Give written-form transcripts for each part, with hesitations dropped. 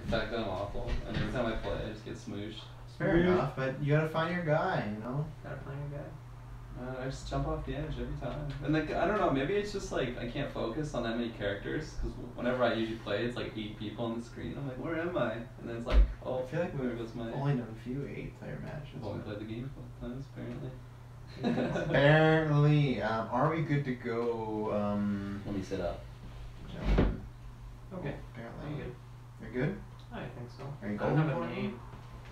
fact that I'm awful, and every time I play, I just get smooshed. Fair enough, but you gotta find your guy, you know? Gotta find your guy. I just jump off the edge every time. And like, I don't know, maybe it's just like I can't focus on that many characters, because whenever I usually play, it's like 8 people on the screen. I'm like, where am I? And then it's like, oh, I feel like there we've goes my... only done a few 8-player matches. I've only played the game a couple times, apparently. Apparently, are we good to go? Let me sit up. Gentlemen. Okay. Apparently. Are you good? You're good? I think so. Are you I don't have going a for it? name.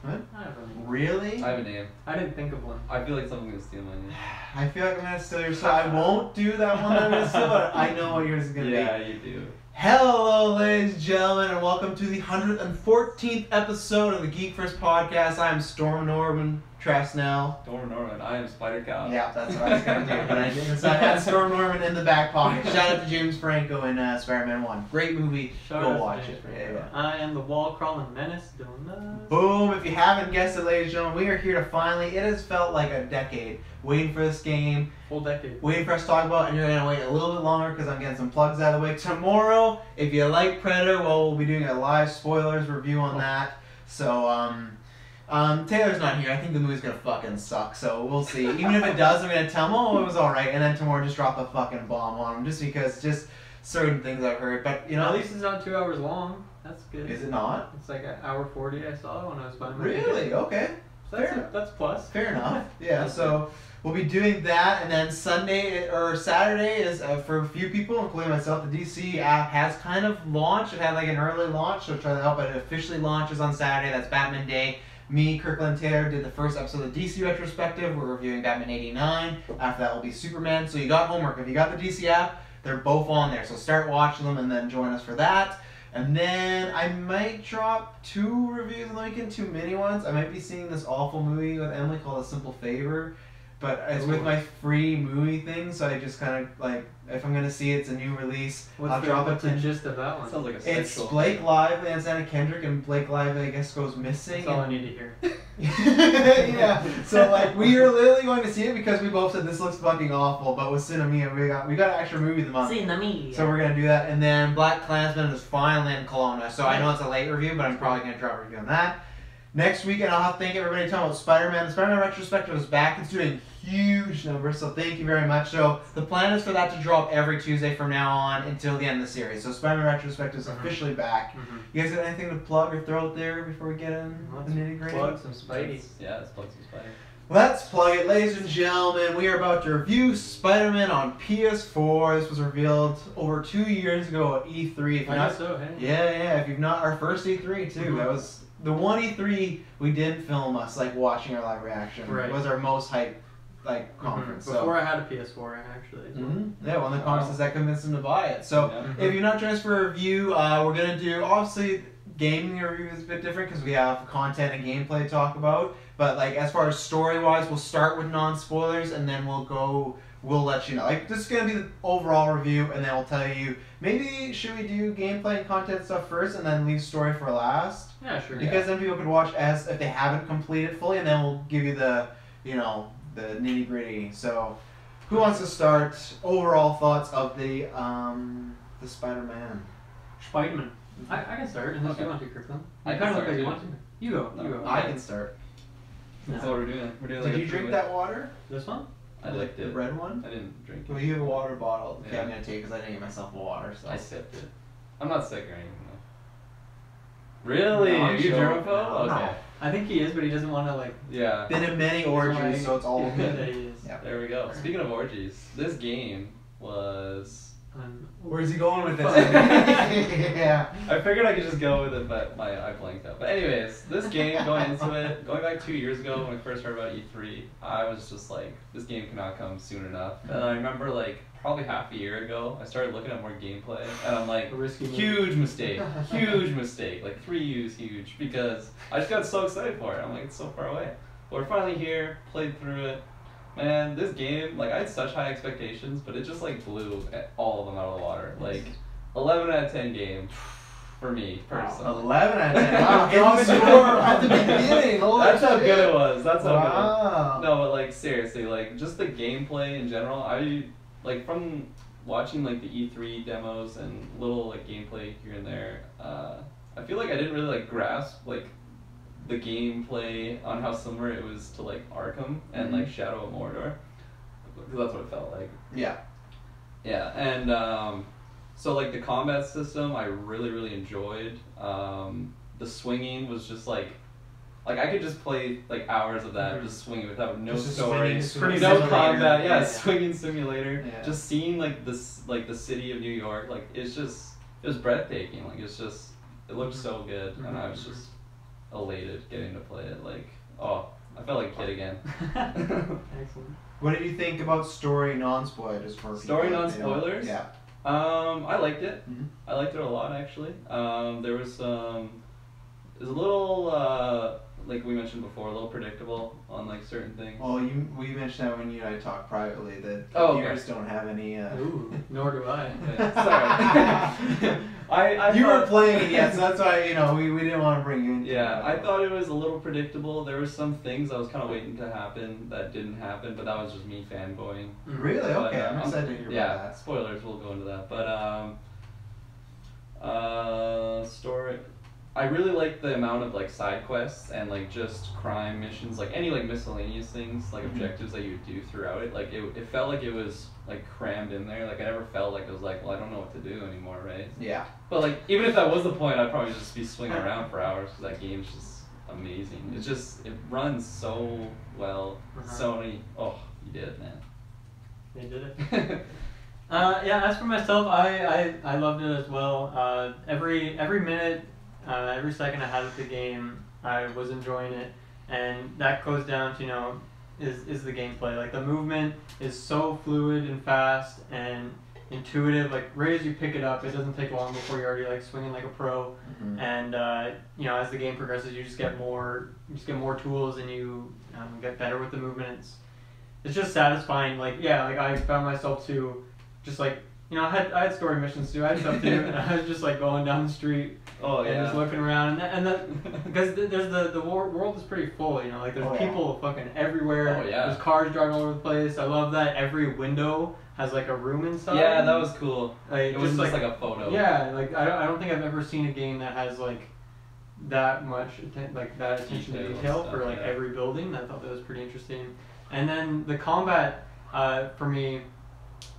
What? I have a name. Really? I have a name. I didn't think of one. I feel like someone's gonna steal my name. I feel like I'm gonna steal yours, so I won't do that one I'm gonna steal, but I know what yours is gonna be. Yeah, you do. Hello, ladies and gentlemen, and welcome to the 114th episode of the GeekVerse podcast. I am Storm Norman Trasnell. Norman, I am Spider Cow. Yeah, that's what I was gonna do, but I didn't. So I had Storm Norman in the back pocket. Shout out to James Franco in Spider-Man 1. Great movie. Go watch it. Yeah. I am the wall crawling menace doing this. Boom! If you haven't guessed it, ladies and gentlemen, we are here to finally. It has felt like a decade waiting for this game. Full decade. Waiting for us to talk about, and you're gonna wait a little bit longer because I'm getting some plugs out of the way. Tomorrow, if you like Predator, well, we'll be doing a live spoilers review on that. So, Taylor's not here. I think the movie's gonna fucking suck. So we'll see. Even if it does, I'm gonna tell him, oh, it was all right, and then tomorrow just drop a fucking bomb on him, just because just certain things I've heard. But you know, at least it's not 2 hours long. That's good. Is it not? It's like an hour 40. I saw it when I was buying my Really? ticket. Okay. So Fair. that's plus. Fair enough. Yeah. So we'll be doing that, and then Sunday or Saturday is for a few people, including myself. The DC app has kind of launched. It had like an early launch, so try to help. It officially launches on Saturday. That's Batman Day. Me, Kirklin, and Taylor did the first episode of the DC retrospective. We're reviewing Batman '89. After that will be Superman. So you got homework. If you got the DC app, they're both on there. So start watching them and then join us for that. And then I might drop 2 reviews on the weekend, 2 mini ones. I might be seeing this awful movie with Emily called A Simple Favor. But it's with my free movie thing, so I just kind of like, if I'm gonna see it's a new release, I'll drop it. What's the gist of that one? Sounds like a It's sexual Blake thing. Lively and Anna Kendrick, and Blake Lively I guess goes missing. That's all I need to hear. Yeah. So like we are literally going to see it because we both said this looks fucking awful, but with Cinemia we got an extra movie of the month. Cinemia. So we're gonna do that, and then Black Klansman is finally in Kelowna. So I know it's a late review, but I'm probably gonna drop a review on that. Next weekend, I'll have to thank everybody talking about Spider-Man. The Spider-Man retrospective is back. It's doing huge numbers, so thank you very much. So the plan is for that to drop every Tuesday from now on until the end of the series. So Spider-Man retrospective is officially back. You guys got anything to plug or throw out there before we get in the nitty-gritty? Plug some Spidey. Yeah, let's plug some Spider. Let's plug it, ladies and gentlemen. We are about to review Spider-Man on PS4. This was revealed over 2 years ago at E3. If I not, guess so, hey. yeah. If you've not, our first E3 too. That was the one E3 we didn't film us like watching our live reaction. Right. It was our most hype like conference. Before I had a PS4 actually. Yeah, one of the conferences that convinced him to buy it. So if you're not joining us for a review, we're gonna do obviously gaming review is a bit different because we have content and gameplay to talk about. But like as far as story wise, we'll start with non-spoilers and then we'll let you know. Like this is gonna be the overall review, and then we'll tell you maybe should we do gameplay and content stuff first and then leave story for last. Yeah, sure. Because then people could watch as if they haven't completed fully, and then we'll give you the the nitty gritty. So, who wants to start? Overall thoughts of the Spider-Man. Spider-Man. I can start unless you want to, Kirklin. I kind of look like you want to. You go. You go. I can start. That's what we're doing. We're doing. Did like you drink that water? This one? I liked The it. red one? I didn't drink it. Well, you have a water bottle. Okay, Yeah. I'm gonna take because I didn't get myself a water. So I sipped it. I'm not sick or anything though. Really? No, Are you sure. germaphobe? No. Okay. I think he is, but he doesn't want to like. Yeah. been in many orgies, so it's all Yeah, good. he is. Yeah. There we go. Speaking of orgies, this game was. Where's he going with this? Yeah. I figured I could just go with it, but I blanked out. But anyways, this game, going into it, going back 2 years ago when we first heard about E3, I was just like, this game cannot come soon enough. And I remember like probably half a year ago, I started looking at more gameplay, and I'm like, huge mistake, like 3U's huge, because I just got so excited for it. I'm like, it's so far away. But we're finally here, played through it. Man, this game, like, I had such high expectations, but it just, like, blew all of them out of the water. Like, 11 out of 10 game for me, personally. 11 out of 10. Wow, in the score at the beginning. Holy That's how shit. good it was. That's how Wow. good. No, but, like, seriously, like, just the gameplay in general, like, from watching, like, the E3 demos and little, like, gameplay here and there, I feel like I didn't really like grasp like the gameplay on how similar it was to like Arkham and like Shadow of Mordor, because that's what it felt like. Yeah. Yeah, and so like the combat system I really enjoyed. The swinging was just like I could just play like hours of that just swinging without no just story, swinging no simulator. combat. Yeah. Swinging simulator. Yeah. Just seeing like this like the city of New York, like it was breathtaking. Like it looked so good, and I was just elated getting to play it. Like, oh, I felt like a kid again. Excellent. What did you think about story non-spoilers for Story people? non-spoilers? Yeah. I liked it. Mhm. I liked it a lot actually. There was it was a little like we mentioned before, a little predictable on like certain things. Well, we mentioned that when you and I talked privately that Oh, viewers don't have any. Ooh, nor do I. Yeah, sorry. I you thought, weren't playing it yet, so that's why we didn't want to bring you into Yeah, it. I thought it was a little predictable. There were some things I was kind of waiting to happen that didn't happen, but that was just me fanboying. Really? But, Okay, I'm excited to hear about that. Spoilers. We'll go into that, but story. I really like the amount of like side quests and like just crime missions, like any like miscellaneous things, like objectives that you would do throughout it. Like it felt like it was like crammed in there. Like I never felt like it was like, well, I don't know what to do anymore, right? Yeah. But like even if that was the point, I'd probably just be swinging around for hours because that game's just amazing. It runs so well. Sony, oh, you did it, man. They did it. Yeah. As for myself, I loved it as well. Every minute. Every second I had with the game, I was enjoying it, and that goes down to is the gameplay. Like the movement is so fluid and fast and intuitive. Like right as you pick it up, it doesn't take long before you're already like swinging like a pro. And as the game progresses, you just get more tools and you get better with the movement. It's just satisfying. Like I found myself to just like. I had story missions too. I had stuff to do, and I was just like going down the street and just looking around, and because there's the world is pretty full. Like there's people fucking everywhere. Oh yeah. There's cars driving all over the place. I love that every window has like a room inside. Yeah, that was cool. Like, it was just like a photo. Yeah, like I don't think I've ever seen a game that has like that much that attention to detail for like every building. I thought that was pretty interesting. And then the combat for me.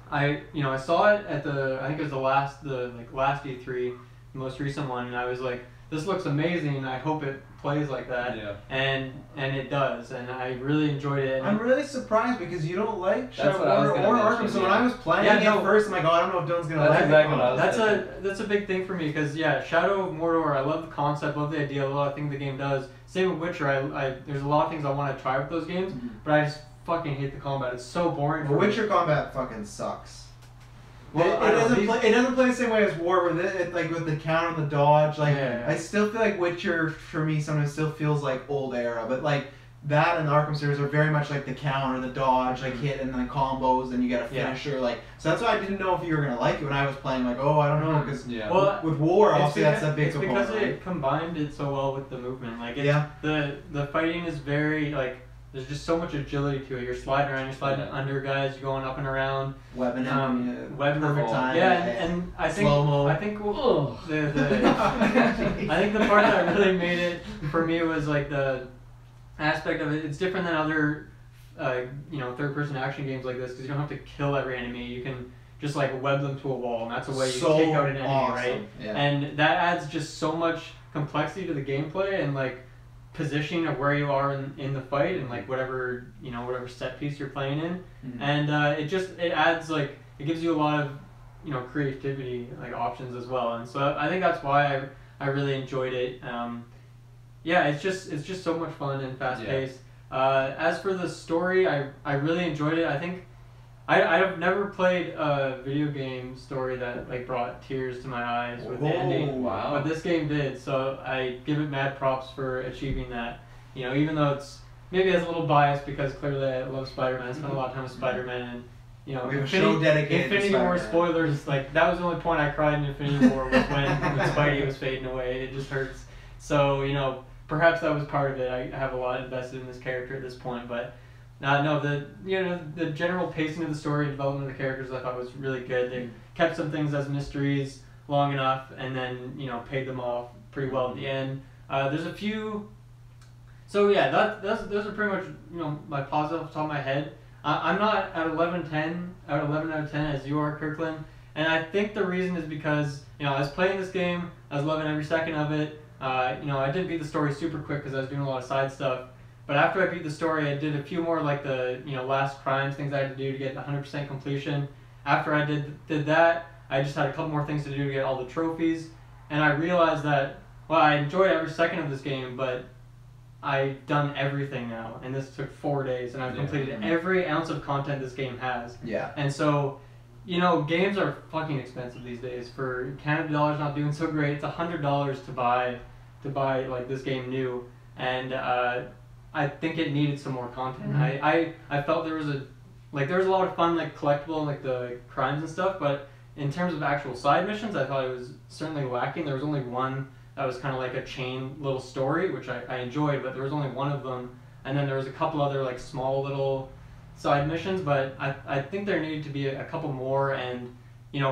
I saw it at I think it was the last E3, the most recent one, and I was like, this looks amazing. I hope it plays like that. Yeah. And it does, and I really enjoyed it. I'm really surprised because you don't like That's what I was Shadow gonna or mention, Arkham. So when I was playing it first, I'm like, oh, I don't know if Dylan's gonna like exactly it. what I was That's a big thing for me because Shadow of Mordor. I love the concept, love the idea, a lot of things the game does. Same with Witcher. I there's a lot of things I want to try with those games, but I just fucking hate the combat. It's so boring. The Witcher combat fucking sucks. Well, it doesn't play the same way as War with it like with the count and the dodge. Like I still feel like Witcher for me sometimes still feels like old era, but like that and the Arkham series are very much like the count or the dodge, like hit and then combos, and you get a finisher. Like so that's why I didn't know if you were gonna like it when I was playing. Like I don't know because with War obviously that's a big component. It's because it combined it so well with the movement. Like the fighting is very like. There's just so much agility to it. You're sliding around, you're sliding under guys, you're going up and around. Webbing perfect time. Yeah, and I think slow-mo. I think I think the part that really made it for me was like the aspect of it. It's different than other third-person action games like this because you don't have to kill every enemy. You can just like web them to a wall, and that's a way you take out an enemy, right? Yeah. And that adds just so much complexity to the gameplay and like positioning of where you are in the fight and like whatever set piece you're playing in, and it adds like it gives you a lot of creativity like options as well, and so I think that's why I really enjoyed it. It's just so much fun and fast paced. As for the story, I really enjoyed it. I think I've never played a video game story that like brought tears to my eyes with the ending. Wow. But this game did, so I give it mad props for achieving that. Even though it's maybe has a little bias because clearly I love Spider-Man. I spent a lot of time with Spider-Man, and we have a show dedicated Infinity to War Spider-Man. spoilers. Like that was the only point I cried in Infinity War was when Spidey was fading away. It just hurts. So perhaps that was part of it. I have a lot invested in this character at this point, but. The general pacing of the story and development of the characters I thought was really good. They kept some things as mysteries long enough and then paid them off pretty well at the end. There's a few. So yeah, those are pretty much my positives off the top of my head. I'm not at 11 out of 10 as you are, Kirklin, and I think the reason is because I was playing this game, I was loving every second of it. I didn't beat the story super quick because I was doing a lot of side stuff. But after I beat the story, I did a few more like the last crimes things I had to do to get 100% completion. After I did that, I just had a couple more things to do to get all the trophies, and I realized that I enjoyed every second of this game, but I've done everything now, and this took 4 days, and I've completed every ounce of content this game has. Yeah. And so, games are fucking expensive these days. For Canada dollars not doing so great, it's $100 to buy like this game new, and I think it needed some more content. I felt there was a lot of fun like collectible and like the crimes and stuff, but in terms of actual side missions, I thought it was certainly lacking. There was only one that was kind of like a chain little story, which I enjoyed, but there was only one of them. And then there was a couple other like small little side missions, but I think there needed to be a couple more. And,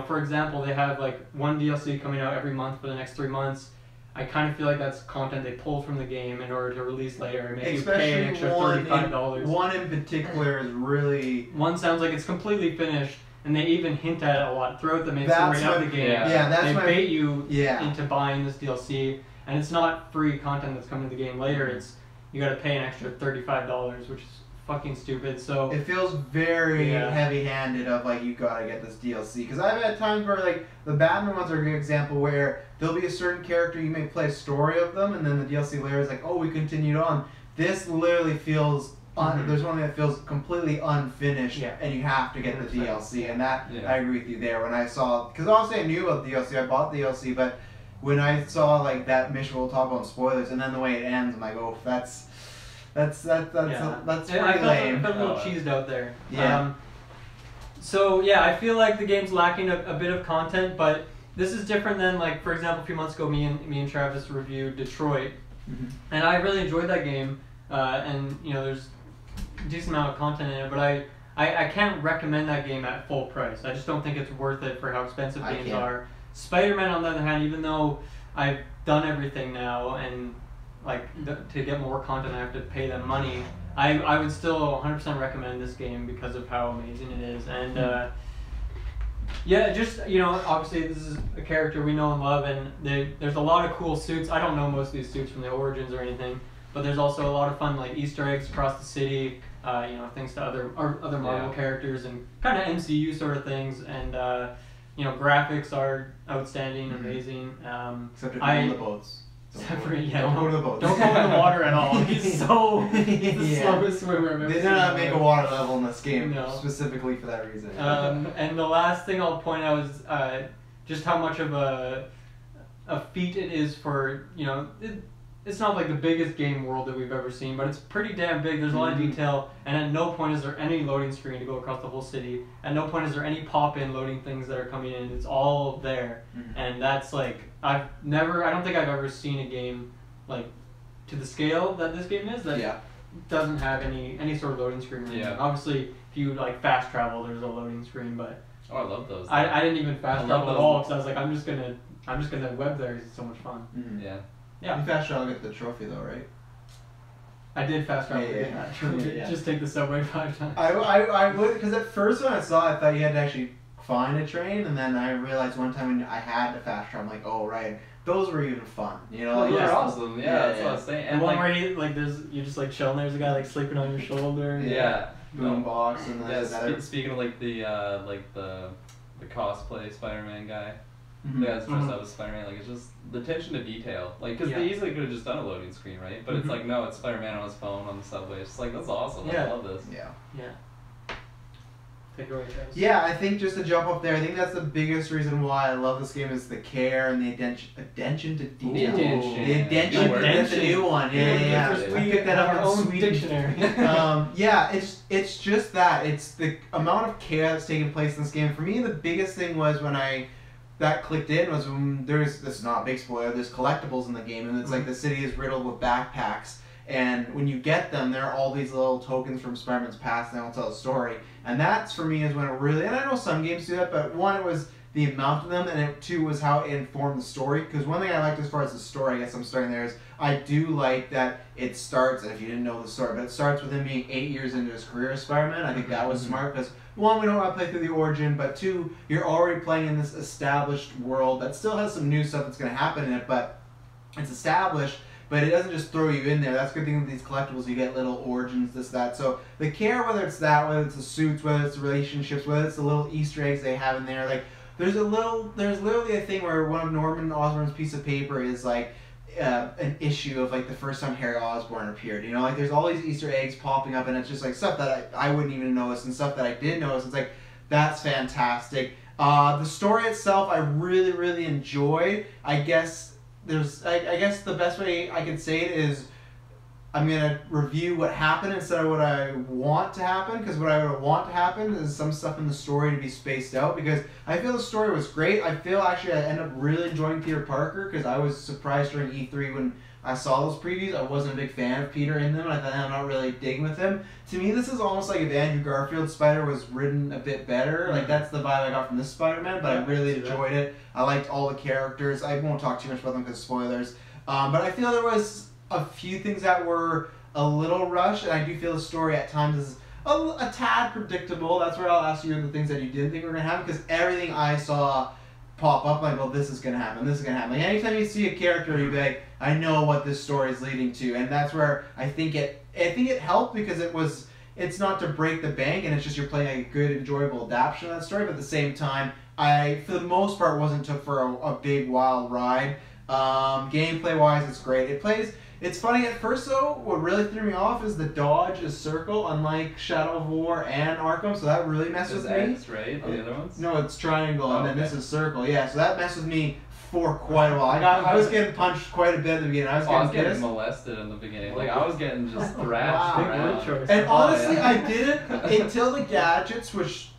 for example, they have like one DLC coming out every month for the next 3 months. I kind of feel like that's content they pulled from the game in order to release later and make you pay an extra $35. One in particular is really... One sounds like it's completely finished, and they even hint at it a lot throughout the main story of the game. They bait you into buying this DLC, and it's not free content that's coming to the game later. It's you got to pay an extra $35, which is fucking stupid. So it feels very heavy-handed of like you gotta get this DLC. Because I've had times where like the Batman ones are a good example where there'll be a certain character you may play a story of them, and then the DLC later is like, oh, we continued on. This literally feels. There's one that feels completely unfinished, and you have to get the DLC, and that I agree with you there. When I saw, because obviously I knew about the DLC, I bought the DLC, but when I saw like that mission, we'll talk about spoilers, and then the way it ends, I'm like, oh, that's pretty lame. I felt a little cheesed out there. Yeah. So yeah, I feel like the game's lacking a bit of content, but this is different than like, for example, a few months ago, me and Travis reviewed Detroit, and I really enjoyed that game, and there's decent amount of content in it, but I can't recommend that game at full price. I just don't think it's worth it for how expensive games are. Spider-Man, on the other hand, even though I've done everything now and like to get more content I have to pay them money, I would still 100% recommend this game because of how amazing it is. And just obviously this is a character we know and love, and there's a lot of cool suits. I don't know most of these suits from the Origins or anything, but there's also a lot of fun like Easter eggs across the city, thanks to other Marvel characters and kind of MCU sort of things, and graphics are outstanding, amazing. Except if you go to the boats. Don't go to the boats. Don't go in the water at all. He's the slowest swimmer I've ever seen. They did not make a water level in this game specifically for that reason. And the last thing I'll point out is just how much of a feat it is for it's not like the biggest game world that we've ever seen, but it's pretty damn big. There's a lot of detail, and at no point is there any loading screen to go across the whole city. At no point is there any pop-in loading things that are coming in. It's all there, and that's like I don't think I've ever seen a game like to the scale that this game is that doesn't have any sort of loading screen. Obviously, if you like fast travel, there's a loading screen, but I love those. I didn't even fast travel at all because I was like, I'm just gonna web there because it's so much fun. Yeah. You fast travel to get the trophy though, right? I did fast travel to get that trophy. Just take the subway 5 times. I would, because at first when I saw it, I thought you had to actually find a train, and then I realized one time when I had to fast travel, I'm like, oh right, those were even fun, Those are awesome. That's what I was saying. And one where you're just like chilling. There's a guy like sleeping on your shoulder. Boombox and then speaking of like the cosplay Spider-Man guy. The guy's dressed up as Spider-Man, like it's just the attention to detail, like because they easily could have just done a loading screen, right? But it's like no, it's Spider-Man on his phone on the subway. It's just like that's awesome. I love this. Take it away, Travis. I think just to jump up there, I think that's the biggest reason why I love this game is the care and the attention to detail. The attention. That's the new one. We picked that up in our own dictionary. It's just that it's the amount of care that's taking place in this game. For me, the biggest thing was when that clicked in was when this is not a big spoiler, there's collectibles in the game, and it's like the city is riddled with backpacks, and when you get them, there are all these little tokens from Spider-Man's past, and they'll tell a story, and that's for me is when it really, and I know some games do that, but one, it was the amount of them, and it too was how it informed the story. Because one thing I liked as far as the story, I guess I'm starting there, is I do like that it starts, and if you didn't know the story, but it starts with him being 8 years into his career as Spider-Man. I think that was smart because, one, we don't want to play through the origin, but two, you're already playing in this established world that still has some new stuff that's going to happen in it, but it's established. But it doesn't just throw you in there. That's the good thing with these collectibles. You get little origins, this, that. So the care, whether it's that, whether it's the suits, whether it's the relationships, whether it's the little Easter eggs they have in there. Like, there's literally a thing where one of Norman Osborn's piece of paper is like an issue of like the first time Harry Osborn appeared. You know, like there's all these Easter eggs popping up, and it's just like stuff that I wouldn't even notice, and stuff that I did notice. It's like, that's fantastic. The story itself, I really, really enjoyed. I guess the best way I can say it is I'm going to review what happened instead of what I want to happen, because what I would want to happen is some stuff in the story to be spaced out, because I feel the story was great. I feel actually I end up really enjoying Peter Parker, because I was surprised during E3 when I saw those previews. I wasn't a big fan of Peter in them. I thought I'm not really digging with him. To me, this is almost like if Andrew Garfield's Spider was written a bit better. Like, that's the vibe I got from this Spider-Man, but I really enjoyed it. I liked all the characters. I won't talk too much about them because spoilers. But I feel there was a few things that were a little rushed, and I do feel the story at times is a tad predictable. That's where I'll ask you the things that you didn't think were going to happen, because everything I saw pop up, like, well, this is going to happen, this is going to happen. Like, anytime you see a character, you be like, I know what this story is leading to, and that's where I think it helped, because it's not to break the bank, and it's just you're playing a good, enjoyable adaptation of that story, but at the same time, I, for the most part, wasn't took for a big, wild ride. Gameplay-wise, it's great. It's funny at first, though. What really threw me off is the dodge is circle, unlike Shadow of War and Arkham, so that really messed with me. X, right? The other ones? No, it's triangle, and then this is circle. Yeah, so that messed with me for quite a while. I was getting punched quite a bit at the beginning. I was getting molested in the beginning. Like, I was getting just thrashed Wow. around. And honestly, I didn't until the gadgets, which,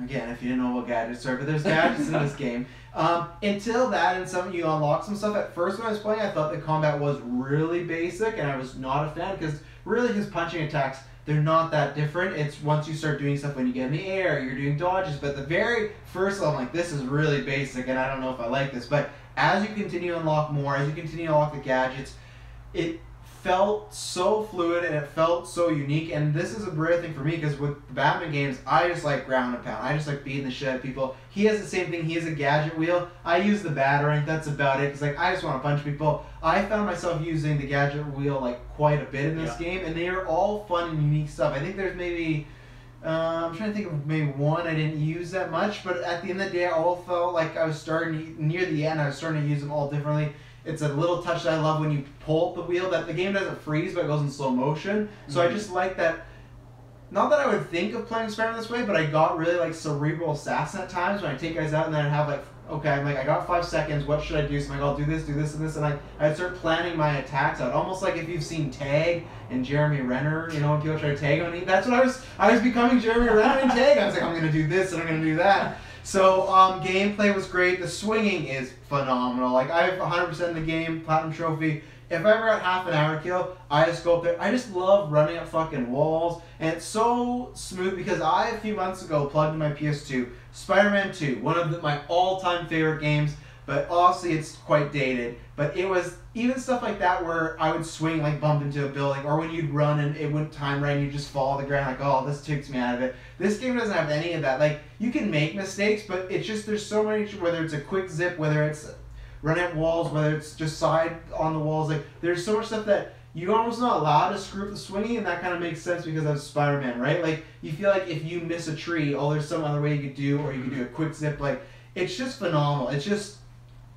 again, if you didn't know what gadgets are, but there's gadgets in this game. Until that, and you unlock some stuff. At first when I was playing, I thought the combat was really basic, and I was not a fan, because really his punching attacks, they're not that different. It's once you start doing stuff when you get in the air, you're doing dodges, but the very first level, I'm like, this is really basic, and I don't know if I like this. But as you continue to unlock more, as you continue to unlock the gadgets, it felt so fluid and it felt so unique. And this is a rare thing for me, because with the Batman games, I just like ground and pound. I just like beating the shit out of people. He has the same thing. He has a gadget wheel. I use the Batarang. That's about it. Because like, I just want to punch people. I found myself using the gadget wheel like quite a bit in this game, and they are all fun and unique stuff. I think there's maybe I'm trying to think of maybe one I didn't use that much, but at the end of the day, I all felt like I was starting near the end. I was starting to use them all differently. It's a little touch that I love when you pull the wheel, that the game doesn't freeze, but it goes in slow motion. So I just like that. Not that I would think of playing Spider-Man this way, but I got really like cerebral assassin at times when I take guys out, and then I have like, okay, I'm like, I got 5 seconds, what should I do? So I'm like, I'll do this, and this, and I'd start planning my attacks out. Almost like if you've seen Tag and Jeremy Renner, you know, when people try to tag on me, that's what I was becoming Jeremy Renner in Tag. I was like, I'm going to do this, and I'm going to do that. So, gameplay was great. The swinging is phenomenal. Like, I have 100% in the game, Platinum Trophy. If I ever got half an hour kill, I just go up there. I just love running up fucking walls. And it's so smooth, because I, a few months ago, plugged in my PS2 Spider-Man 2, one of my all-time favorite games. But obviously it's quite dated. But it was even stuff like that where I would swing, like bump into a building, or when you'd run and it wouldn't time right and you'd just fall to the ground, like, oh, this takes me out of it. This game doesn't have any of that. Like, you can make mistakes, but it's just, there's so many, whether it's a quick zip, whether it's run at walls, whether it's just side on the walls, like, there's so much stuff that you're almost not allowed to screw up the swinging, and that kind of makes sense because of Spider-Man, right? Like, you feel like if you miss a tree, oh, there's some other way you could do, or you could do a quick zip, like, it's just phenomenal. It's just.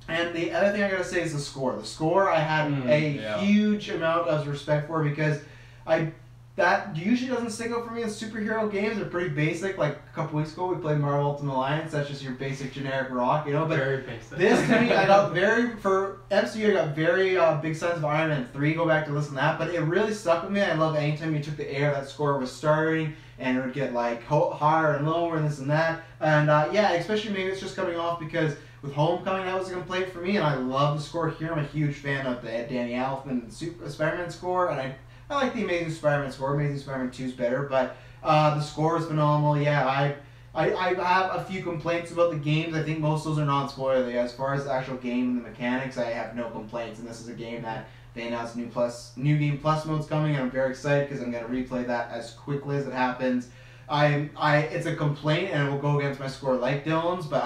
And the other thing I gotta say is the score. The score I had huge amount of respect for, because that usually doesn't stick out for me in superhero games. They're pretty basic. Like a couple weeks ago, we played Marvel Ultimate Alliance. That's just your basic generic rock, you know. But very basic. This to me, I got for MCU, I got very big signs of Iron Man 3. Go back to listen to that. But it really stuck with me. I love anytime you took the air, that score was starting, and it would get like higher and lower and this and that. And yeah, especially maybe it's just coming off because with Homecoming, that was a complaint for me, and I love the score here. I'm a huge fan of the Danny Elfman Spider-Man score, and I like the Amazing Spider-Man score. Amazing Spider-Man 2 is better, but the score is phenomenal. Yeah, I have a few complaints about the games. I think most of those are non-spoilerly. As far as the actual game and the mechanics, I have no complaints. And this is a game that they announced new game plus mode's coming, and I'm very excited because I'm going to replay that as quickly as it happens. It's a complaint, and it will go against my score like Dylan's, but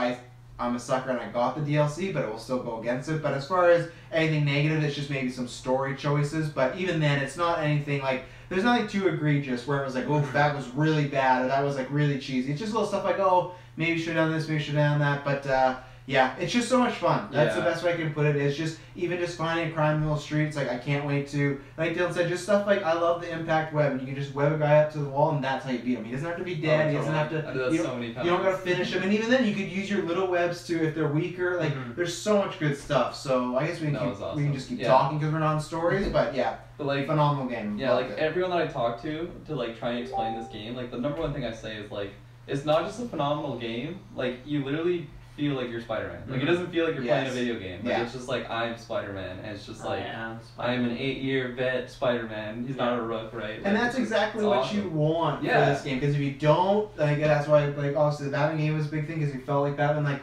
I'm a sucker and I got the DLC, but it will still go against it. But as far as anything negative, it's just maybe some story choices. But even then, it's not anything like, there's nothing too egregious where it was like, oh, that was really bad, or that was like really cheesy. It's just little stuff like, oh, maybe you should have done this, maybe you should have done that. But yeah, it's just so much fun. That's the best way I can put it. It's just, even just finding a crime in the streets, like I can't wait to, like Dylan said, just stuff like, I love the impact web, and you can just web a guy up to the wall, and that's how you beat him. He doesn't have to be dead, he doesn't have to, I did that so many times. You don't gotta finish him, and even then you could use your little webs too if they're weaker. Like there's so much good stuff. So I guess we can just keep talking because we're not on stories, but yeah. But like, phenomenal game. Yeah, like everyone that I talk to like try and explain this game, like the number one thing I say is like, it's not just a phenomenal game, like you literally feel like you're Spider-Man. Like it doesn't feel like you're playing a video game. Like it's just like, I'm Spider-Man, and it's just like, I'm an 8-year vet Spider-Man. He's not a rook, right? Like, and that's exactly what awesome. you want for this game, because if you don't, like that's why, like obviously the Batman game was a big thing, because you felt like Batman, like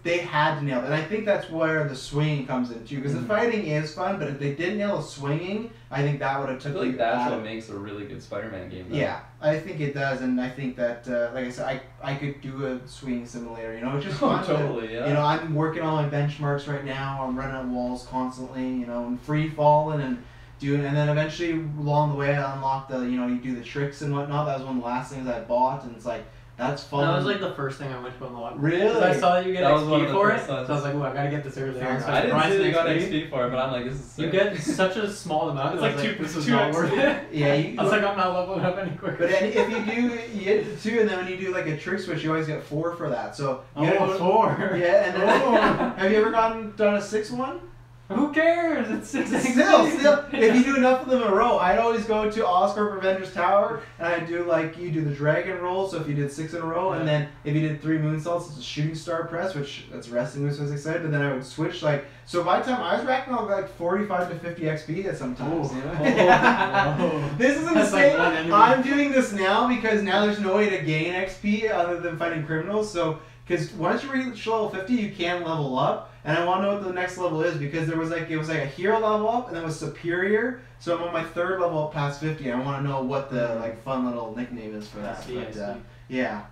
they had to nail it. And I think that's where the swinging comes in too, because the fighting is fun, but if they didn't nail the swinging, I think that would have took. I feel like that's what makes a really good Spider-Man game, though. Yeah, I think it does, and I think that, like I said, I could do a swinging simulator. You know, it's just fun. Totally, yeah. You know, I'm working on my benchmarks right now. I'm running on walls constantly. You know, and free falling and doing, and then eventually along the way I unlocked the, you know, you do the tricks and whatnot. That was one of the last things I bought, and it's like, that's fun. That was like the first thing I went to unlock. Really? I saw that you get XP for it, so I was like, oh, I gotta get this early. I didn't see they got XP for it, but I'm like, this is sick. You get such a small amount. It's like this is not worth it. Yeah. I was like, I'm not leveling up any quicker. But if you do, you get 2, and then when you do like a trick switch, you always get 4 for that. So you 4. Yeah, and then have you ever done a 6 one? Who cares? It's 6 Still, if you do enough of them in a row, I'd always go to Oscorp Avengers Tower, and I'd do like, you do the dragon roll, so if you did 6 in a row, and then if you did 3 moonsaults, it's a shooting star press, which that's wrestling moves, so I was excited, but then I would switch, like, so by the time I was racking up like 45 to 50 XP at sometimes, you know? This is insane. Like I'm doing this now because now there's no way to gain XP other than fighting criminals, so, because once you reach level 50, you can level up. And I want to know what the next level is, because it was like a hero level up, and then it was superior. So I'm on my 3rd level up past 50. I want to know what the like fun little nickname is for that. I see. Yeah.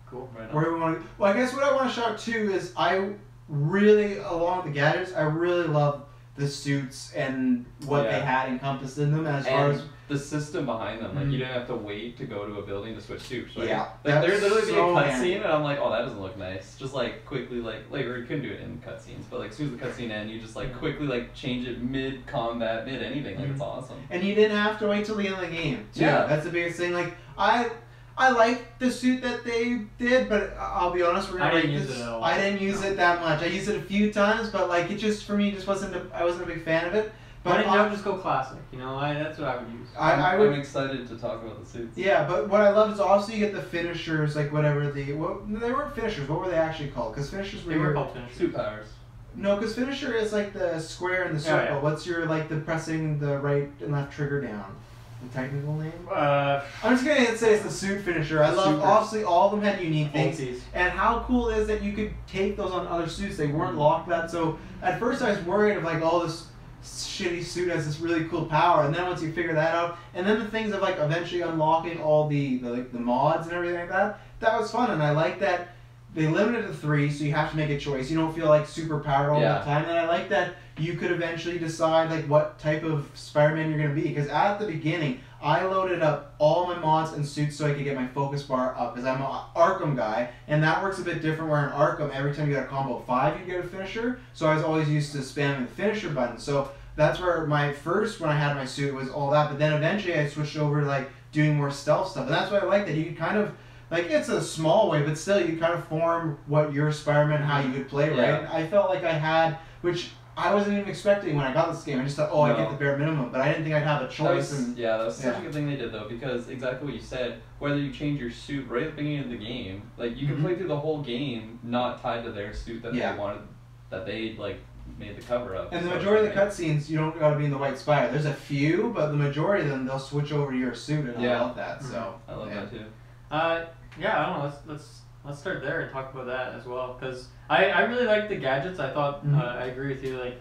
Cool. Right on. Where we want to, well, I guess what I want to shout too is I really, along with the gadgets, I really love the suits and what they had encompassed in them as far as the system behind them. Like you didn't have to wait to go to a building to switch suits. Right? Yeah. Like there'd literally be a cutscene, and I'm like, oh, that doesn't look nice. Just like quickly, or you couldn't do it in cutscenes, but like as soon as the cutscene ends, you just like quickly like change it mid combat, mid anything. Like it's awesome. And you didn't have to wait till the end of the game. Too. Yeah. That's the biggest thing. Like I like the suit that they did, but I'll be honest, I didn't use it at all. I didn't use it that much. I used it a few times, but like it just, for me, just wasn't. I wasn't a big fan of it. Why didn't you just go classic? You know, that's what I would use. I'm excited to talk about the suits. Yeah, but what I love is also you get the finishers, like whatever they weren't finishers. What were they actually called? Because finishers were called finishers. Suit powers. No, because finisher is like the square and the circle. Oh, yeah. What's your like the pressing the right and left trigger down? The technical name? I'm just gonna say it's the suit finisher. I love obviously all of them had unique things. And how cool is that you could take those on other suits? They weren't locked that. So at first I was worried of like all this shitty suit has this really cool power, and then once you figure that out, and then the things of like eventually unlocking all the mods and everything like that was fun. And I like that they limited it to 3, so you have to make a choice. You don't feel like super powered all the time. And I like that you could eventually decide like what type of Spider-Man you're gonna be, because at the beginning I loaded up all my mods and suits so I could get my focus bar up, because I'm an Arkham guy, and that works a bit different where in Arkham every time you got a combo of 5 you get a finisher, so I was always used to spamming the finisher button. So that's where my first, when I had my suit, was all that, but then eventually I switched over to like doing more stealth stuff, and that's why I like that you could kind of, like, it's a small way, but still you kind of form what your Spider-Man, how you would play, right? Yeah. I felt like I had, which I wasn't even expecting when I got this game. I just thought, I get the bare minimum, but I didn't think I'd have a choice. That was such a good thing they did, though, because exactly what you said, whether you change your suit right at the beginning of the game, like, you can play through the whole game not tied to their suit that they wanted, that they, like, made the cover of. And the majority of the cutscenes, you don't gotta be in the white spider. There's a few, but the majority of them, they'll switch over to your suit, and I love that, so. I love that, too. Yeah, I don't know. Let's start there and talk about that as well, because I really liked the gadgets. I thought I agree with you. Like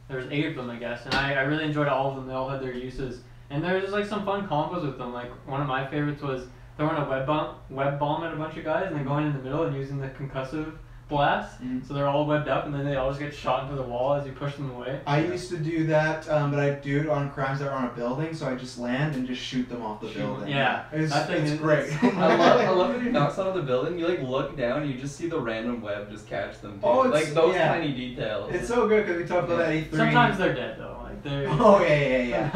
there's 8 of them, I guess, and I really enjoyed all of them. They all had their uses, and there's just like some fun combos with them. Like one of my favorites was throwing a web bomb at a bunch of guys and then going in the middle and using the concussive blast. So they're all webbed up and then they all just get shot into the wall as you push them away. I used to do that, but I do it on crimes that are on a building, so I just land and just shoot them off the building. Yeah, it's great. I love when you knock someone off the building. You like look down and you just see the random web just catch them. Too. Oh, like those tiny details. It's so good because we talked about that E3. Sometimes they're dead though. Like they're. Oh yeah.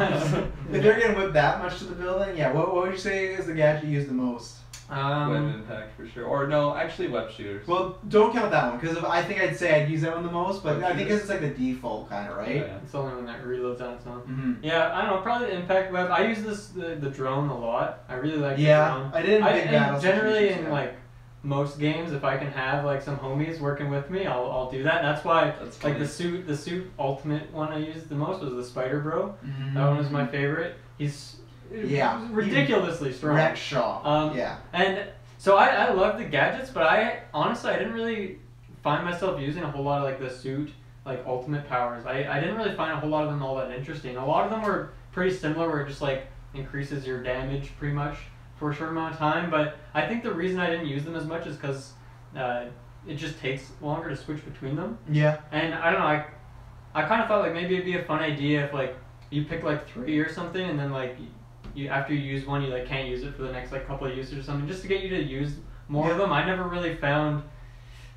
If they're getting whipped that much to the building, yeah. What would you say is the gadget you use the most? Web impact for sure, or no, actually web shooters. Well, don't count that one because I think I'd say I'd use that one the most, but Web I think shooters. it's like the default kind of, right? Yeah. It's the only one that reloads on its own. Mm-hmm. Yeah, I don't know. Probably the impact web. I use the drone a lot. I really like the Yeah, drone. I didn't think that. And generally in like most games, if I can have like some homies working with me, I'll do that. And that's why like the suit ultimate one I used the most was the Spider Bro. Mm-hmm. That one was my favorite. He's ridiculously strong. Wreck shop. Yeah. And so I love the gadgets, but I honestly I didn't really find myself using a whole lot of like the suit like ultimate powers. I didn't really find a whole lot of them all that interesting. A lot of them were pretty similar, where it just like increases your damage pretty much for a short amount of time. But I think the reason I didn't use them as much is because it just takes longer to switch between them. Yeah. And I don't know, I kind of thought like maybe it'd be a fun idea if like you pick like 3 or something, and then like you after you use one you like can't use it for the next like couple of uses or something, just to get you to use more of them. I never really found.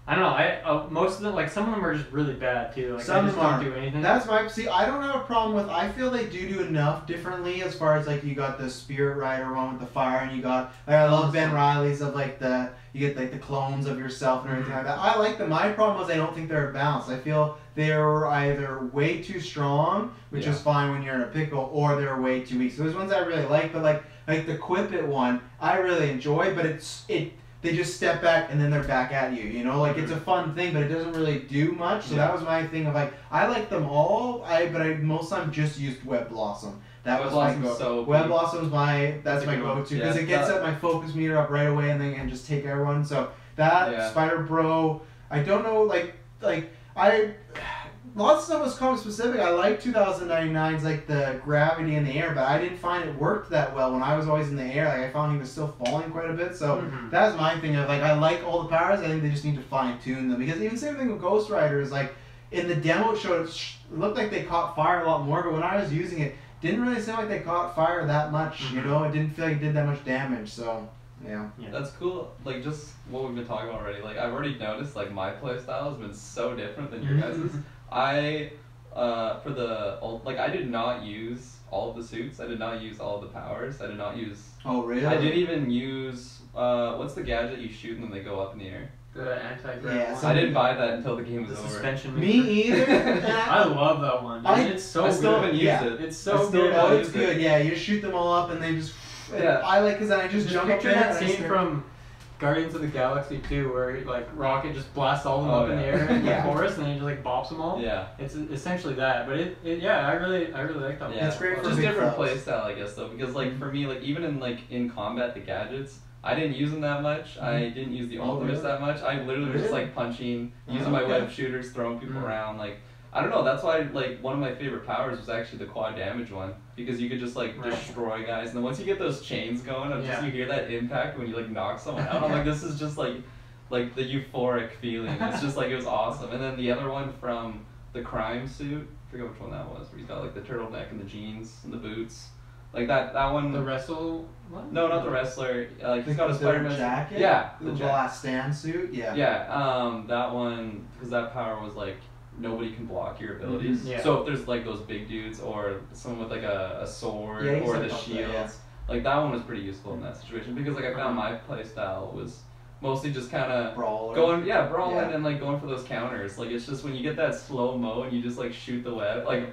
I don't know. Most of them, like some of them are just really bad too. Like Some they just don't do anything. That's my I don't have a problem with. I feel they do enough differently as far as like you got the Spirit Rider one with the fire, and you got like I love Ben Riley's of like you get like the clones of yourself and everything like that. I like them. My problem is I don't think they're balanced. I feel they're either way too strong, which is fine when you're in a pickle, or they're way too weak. So those ones I really like, but like the Quip It one I really enjoy, but they just step back and then they're back at you, you know? Like, it's a fun thing, but it doesn't really do much. So that was my thing of, like, I like them all, but I most of the time just used Web Blossom. That was my go. Web Blossom's that's my go-to, because it gets my focus meter up right away and then can just take everyone. So that, Spider Bro, I don't know, lots of stuff was comic specific. I like 2099's like the gravity in the air, but I didn't find it worked that well when I was always in the air. Like I found he was still falling quite a bit. So that's my thing of like I like all the powers. I think they just need to fine tune them, because even same thing with Ghost Rider is like in the demo it showed it looked like they caught fire a lot more, but when I was using it, didn't really seem like they caught fire that much. You know, it didn't feel like it did that much damage. So. Yeah. That's cool. Like just what we've been talking about already. Like I've already noticed like my playstyle has been so different than your guys's. I did not use all of the suits. I did not use all of the powers. I did not use. Oh really? I didn't even use what's the gadget you shoot and then they go up in the air? The anti-grav one. I didn't buy that until the game was over. Suspension. Me either. I love that one. It's so I good. still haven't used it. It's so good. Oh, it's good. Yeah, you shoot them all up and they just. Yeah. I like because then I just jump up picture there. that scene from Guardians of the Galaxy 2 where like Rocket just blasts all of them up in the air in the forest and then he just like bops them all. Yeah. It's essentially that, but I really like that one. Yeah. It's great for just big different fellas. play style, I guess, though, because like for me, like even in combat, the gadgets, I didn't use them that much. I didn't use the ultimates that much. I literally was just like punching, using my web shooters, throwing people around. Like I don't know. That's why like one of my favorite powers was actually the quad damage one, because you could just like destroy guys, and then once you get those chains going, you hear that impact when you like knock someone out. I'm like, this is just like the euphoric feeling. It's just like it was awesome. And then the other one from the crime suit, I forget which one that was, where he's got like the turtleneck and the jeans and the boots. Like that one. The wrestle one? No, not the wrestler. Like he's got a Spider-Man jacket. Yeah, the last stand suit. Yeah. Yeah. That one, because that power was like nobody can block your abilities. Yeah. So if there's like those big dudes or someone with like a sword or the shields, like that one was pretty useful in that situation, because like I found my play style was mostly just kind of Brawler. brawling Yeah. and like going for those counters. Like it's just when you get that slow mo and you just like shoot the web, like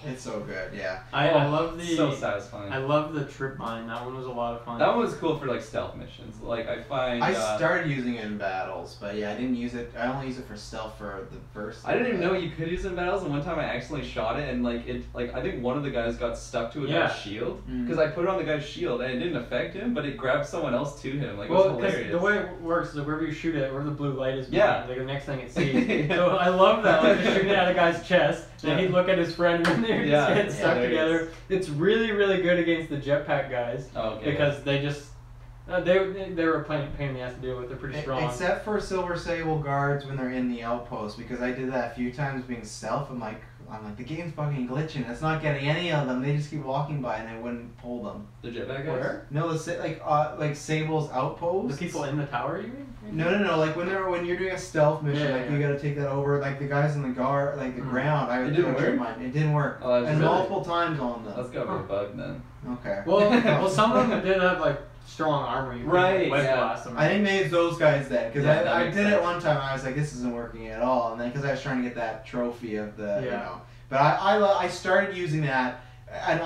It's so good, yeah. I love the so satisfying. I love the trip mine. That one was a lot of fun. That one was cool for like stealth missions. Like I find I started using it in battles, but yeah, I didn't use it. I only use it for stealth for the first. I didn't even know you could use it in battles, and one time I accidentally shot it, and I think one of the guys got stuck to a guy's shield because I put it on the guy's shield and it didn't affect him, but it grabbed someone else to him. Like it was hilarious. The way it works is that wherever you shoot it, wherever the blue light is, Yeah. like the next thing it sees. So I love that, like just shooting it at a guy's chest, and he'd look at his friend, and they just get stuck together. It's really, really good against the jetpack guys because they just. They were a pain in the ass to deal with. They're pretty strong. Except for Silver Sable guards when they're in the outpost, because I did that a few times being stealth. I'm like the game's fucking glitching. It's not getting any of them. They just keep walking by and I wouldn't pull them. The jetpack guys? Where? No, like Sable's outpost. The people in the tower, you mean? No. Like when you're doing a stealth mission, you gotta take that over. Like the guys in the guard, like the ground. It didn't work. It didn't work. Oh, and multiple times on them. That's gotta be a bug then. Okay. Well, some of them did have like strong armor. You could web blast them. I think maybe it's those guys then, because I did sense. it one time. I was like, this isn't working at all, and then because I was trying to get that trophy of the, you know. But I started using that, and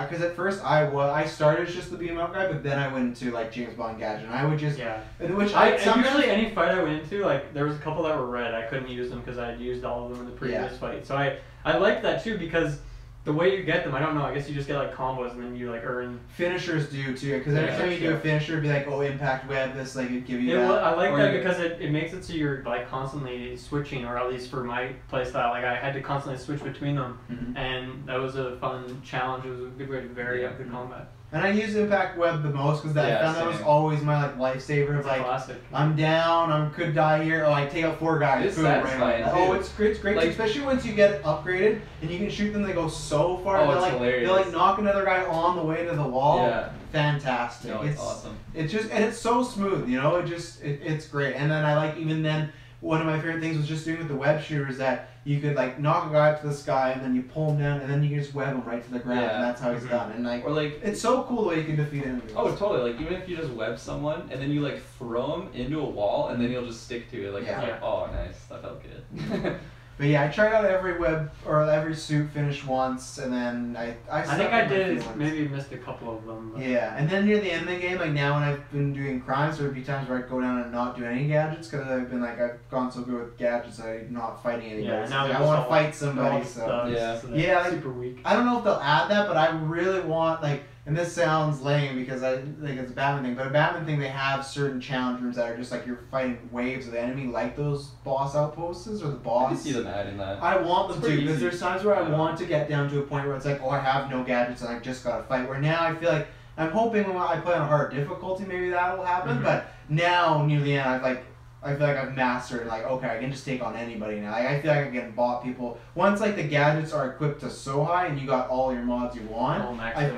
because at first I started as just the beat 'em up guy, but then I went into like James Bond gadget, and I would just usually any fight I went into, like there was a couple that were red. I couldn't use them because I had used all of them in the previous fight. So I liked that too because. The way you get them, I don't know. I guess you just get like combos and then you like earn. Finishers do too, because every time you do a finisher, it'd be like, oh, impact web, this like it'd give you that. I like that because it makes it so you're like constantly switching, or at least for my playstyle, like I had to constantly switch between them, and that was a fun challenge. It was a good way to vary up the combat. And I use impact web the most because I found that was always my like lifesaver. Of like, classic. I'm down, I could die here. Oh, I take out 4 guys. It's satisfying too. Oh, it's great. It's great, like, especially once you get it upgraded and you can shoot them. They go so far. Oh, it's hilarious. They like knock another guy on the way to the wall. Yeah. Fantastic. No, it's awesome. It's just and it's so smooth. You know, it's great. And then I like even then. One of my favorite things was just doing with the web shooters that you could like knock a guy up to the sky and then you pull him down and then you can just web him right to the ground and that's how he's done. And like, or like it's so cool the way you can defeat enemies. Oh, totally. Like even if you just web someone and then you like throw him into a wall and then he'll just stick to it. Like, oh, nice. That felt good. But yeah, I tried out every web or every suit finish once, and then I think I did maybe missed a couple of them. But. Yeah, and then near the end of the game, like now when I've been doing crimes, there would be times where I'd go down and not do any gadgets because I've been like I've gone so good with gadgets that I'm not fighting anybody. Yeah, now I want to fight somebody. So like, super weak. I don't know if they'll add that, but I really want like. And this sounds lame because I think it's a Batman thing, but a Batman thing, they have certain challenge rooms that are just like you're fighting waves of the enemy, like those boss outposts or the boss. I can see them adding that. I want them to because there's times where I want to get down to a point where it's like, oh, I have no gadgets and I just gotta fight. Where now I feel like I'm hoping when I play on hard difficulty, maybe that will happen. But now near the end, I feel like I've mastered, like, okay, I can just take on anybody now. Like, I feel like I can bot people. Once, like, the gadgets are equipped to so high and you got all your mods you want, I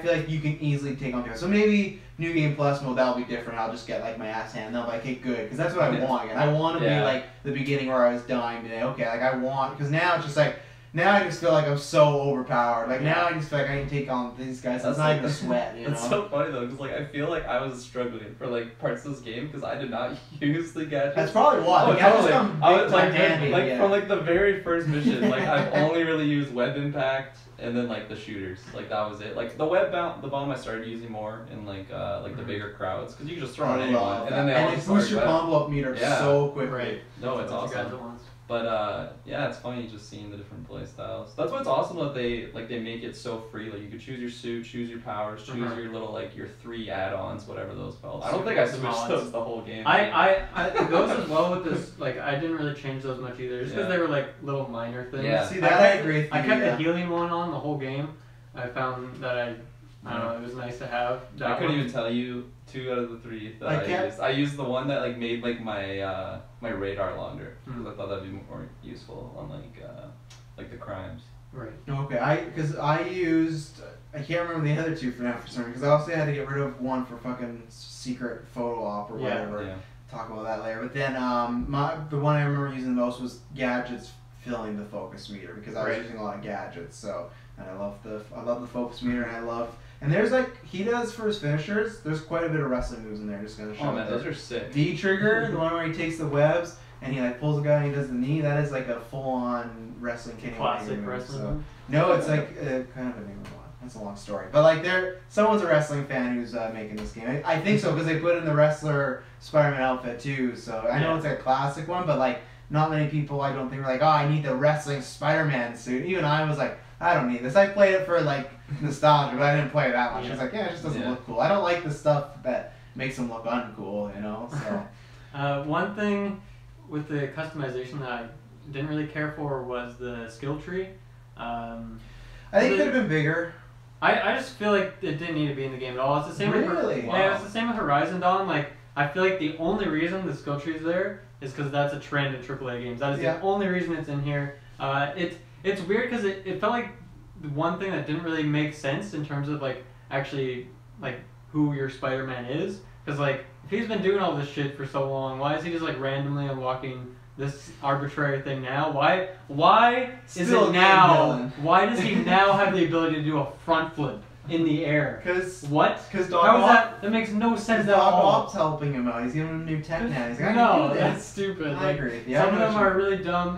feel like you can easily take on people. So maybe New Game Plus mode, that'll be different. I'll just get, like, my ass handed. I'll be like, okay, good. Because that's what I want again. I want to be, like, the beginning where I was dying today. Okay, like, I want... Because now it's just, like... Now I just feel like I'm so overpowered. Like now I just feel like I can take on these guys. It's not even a sweat, you know? It's so funny though, because like I feel like I was struggling for like parts of this game because I did not use the gadgets. That's probably why. Oh, totally. I was like, handy, from like the very first mission, like I've only really used web impact and then like the shooters. Like that was it. Like the bomb I started using more in like the bigger crowds because you can just throw on anyone and then they all just boost your combo up meter so quickly. Right. No, it's awesome. But yeah, it's funny just seeing the different play styles. That's what's awesome that they make it so free. Like you could choose your suit, choose your powers, choose your little like your 3 add-ons, whatever those felt. I don't think I switched those the whole game. I those as well with this. Like I didn't really change those much either, just because they were like little minor things. Yeah, see that I agree with you. I kept the healing one on the whole game. I found that I don't know, it was nice to have. I couldn't even tell you 2 out of the 3 that I used. I used the one that like made like my my radar longer because I thought that'd be more useful on like the crimes. Right. Okay. Because I used I can't remember the other 2 for now for some reason because I also had to get rid of one for fucking secret photo op or whatever. Yeah. Talk about that later. But then the one I remember using the most was gadgets filling the focus meter because I was using a lot of gadgets. So and I love the focus meter and I love And there's like, he does for his finishers, there's quite a bit of wrestling moves in there. Just gonna show Oh man, those are sick. V-trigger, the one where he takes the webs and he like pulls the guy and he does the knee, that is like a full-on wrestling Kenny Classic Omega move. wrestling So, move. no, it's like kind of a newer one. That's a long story. But like someone's a wrestling fan who's making this game. I think so, because they put in the wrestler Spider-Man outfit too. So I know it's a classic one, but like not many people I don't think were like, oh, I need the wrestling Spider-Man suit. Even I was like, I don't need this. I played it for like nostalgia, but I didn't play it that much. I was like, yeah, it just doesn't look cool. I don't like the stuff that makes them look uncool, you know? So one thing with the customization that I didn't really care for was the skill tree. I think it could have been bigger. I just feel like it didn't need to be in the game at all. It's the same Really? Yeah, it's the same with Horizon Dawn. Like, I feel like the only reason the skill tree is there is because that's a trend in AAA games. That is the only reason it's in here. It's weird because it felt like the one thing that didn't really make sense in terms of like actually like who your Spider-Man is. Because like if he's been doing all this shit for so long, why is he just like randomly unlocking this arbitrary thing now? Why is it now? Why does he now have the ability to do a front flip in the air? Because That makes no sense at all. Bob's helping him out. He's giving him new tech now. He's like, no, that's stupid. I agree. Yeah, some of them are really dumb.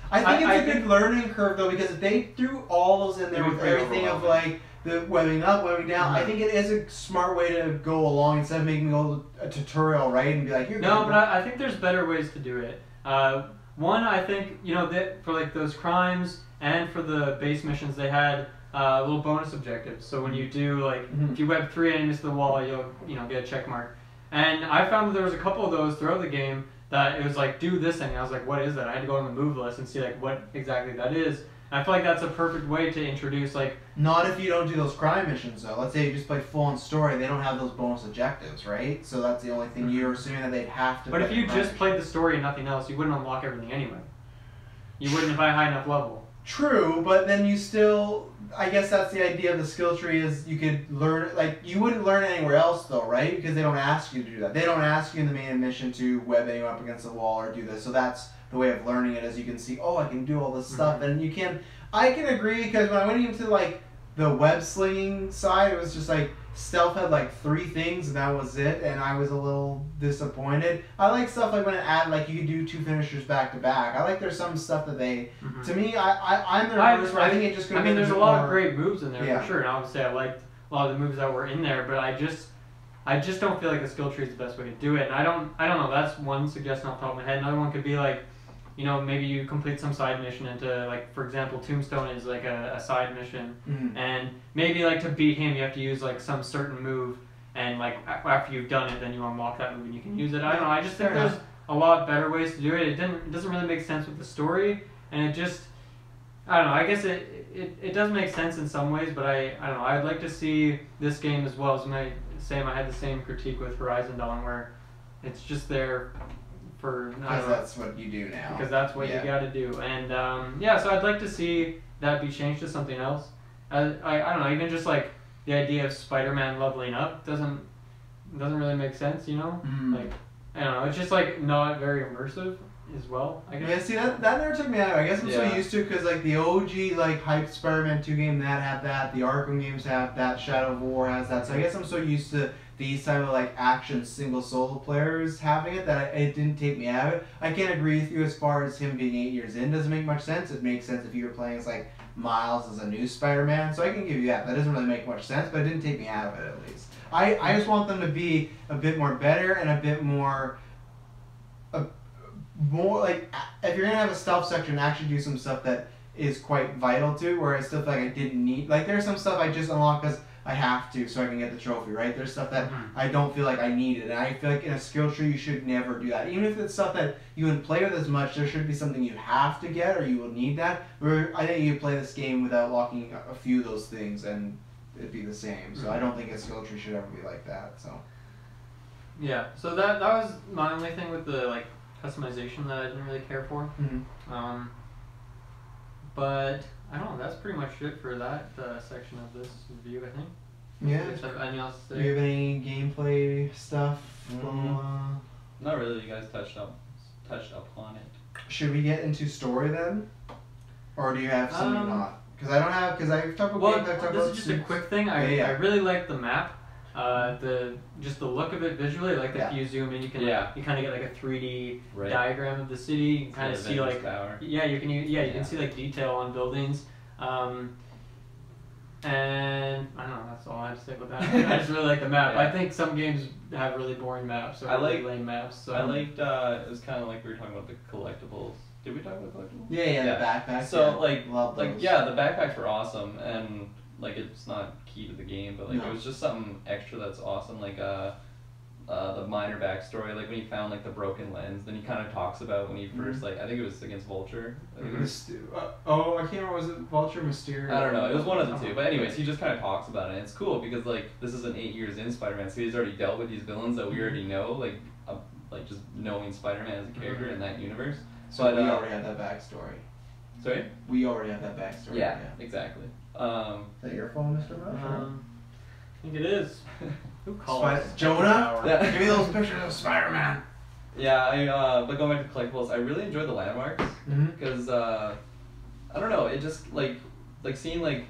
I think it's a good learning curve though, because if they threw all those in there with everything of like the webbing up, webbing down, I think it is a smart way to go along instead of making a tutorial, right? And be like, you're no, but I think there's better ways to do it. One, I think, you know, that for like those crimes and for the base missions, they had little bonus objectives. So when you do like, if you web 3 enemies to the wall, you'll get a check mark. And I found that there was a couple of those throughout the game that it was like, do this thing. And I was like, what is that? I had to go on the move list and see like what exactly that is. And I feel like that's a perfect way to introduce like. Not if you don't do those crime missions though. Let's say you just play full-on story, they don't have those bonus objectives, right? So that's the only thing you're assuming that they'd have to. But if you just played the story and nothing else, you wouldn't unlock everything anyway. You wouldn't if I had a high enough level. True, but then you still. I guess that's the idea of the skill tree is you could learn, like, you wouldn't learn it anywhere else though, right? Because they don't ask you to do that. They don't ask you in the main mission to web anyone up against the wall or do this. So that's the way of learning it, as you can see, oh, I can do all this stuff. And you can, I can agree, because when I went into like the web slinging side, it was just like, stealth had like 3 things and that was it, and I was a little disappointed. I like stuff like when it add like you can do 2 finishers back to back. I like there's some stuff that they to me I'm the reverse where I think it just could. I mean, there's a lot of great moves in there Yeah. for sure, and obviously I liked a lot of the moves that were in there, but I just don't feel like the skill tree is the best way to do it. And I don't know. That's one suggestion off the top of my head. Another one could be like, you know, maybe you complete some side mission into, like, for example, Tombstone is like a side mission, and maybe like to beat him you have to use like some certain move, and like after you've done it then you unlock that move and you can use it. I don't know, I just think there's a lot better ways to do it. It doesn't really make sense with the story, and it just, I don't know, I guess it does make sense in some ways, but I don't know, I'd like to see this game as well as I had the same critique with Horizon Dawn, where it's just there for, because that's what you do now. Because that's what you got to do, and so I'd like to see that be changed to something else. I don't know, even just like the idea of Spider-Man leveling up doesn't really make sense, you know? Like, I don't know, it's just like not very immersive as well, I guess. Yeah, see, that never took me out. I guess I'm so used to it because like the OG like hyped Spider-Man 2 game that had that, the Arkham games have that, Shadow of War has that. So I guess I'm so used to these type of like action single solo players having it that it didn't take me out of it. I can't agree with you as far as him being 8 years in doesn't make much sense. It makes sense if you were playing as like Miles as a new Spider-Man, so I can give you that. That doesn't really make much sense, but it didn't take me out of it at least. I just want them to be a bit more better and a bit more like, if you're gonna have a stealth section, actually do some stuff that is quite vital to, where I still feel like I didn't need, like there's some stuff I just unlock because I have to so I can get the trophy, right? There's stuff that I don't feel like I needed, and I feel like in a skill tree you should never do that. Even if it's stuff that you wouldn't play with as much, there should be something you have to get or you will need that. Where I think you could play this game without locking a few of those things and it'd be the same. So I don't think a skill tree should ever be like that. So yeah, so that was my only thing with the like customization that I didn't really care for. But I don't know, that's pretty much it for that section of this review, I think. Yeah. Anything else to say? Do you have any gameplay stuff? Not really. You guys touched upon it. Should we get into story then, or do you have something not? Because I don't have, because I've talked about Well, games, I've talked this about is just a suits. quick thing. I really like the map. Just the look of it visually, like if you zoom in, you can you kind of get like a 3D diagram of the city. You can kind of see like you can see like detail on buildings. And I don't know, that's all I have to say about that. I just really like the map. I think some games have really boring maps or really lame maps. So I liked it was kind of like we were talking about the collectibles. Did we talk about collectibles? Yeah, the backpacks. So the backpacks were awesome, and like it's not key to the game, but like it was just something extra that's awesome. Like the minor backstory, like when he found like the broken lens, then he kind of talks about when he first I think it was against Vulture. I can't remember, was it Vulture, Mysterio? I don't know, it was one of the two. But anyways, he just kind of talks about it, and it's cool because like this isn't 8 years in Spider-Man, so he's already dealt with these villains that we already know, like just knowing Spider-Man as a character in that universe. So we already have that backstory. Sorry? We already have that backstory. Yeah, exactly. Is that your phone, Mr. Rush? I think it is. Who calls? Jonah? Yeah. Give me those pictures of Spider-Man. Yeah, but going back to collectibles, I really enjoyed the landmarks because I don't know, it just like seeing like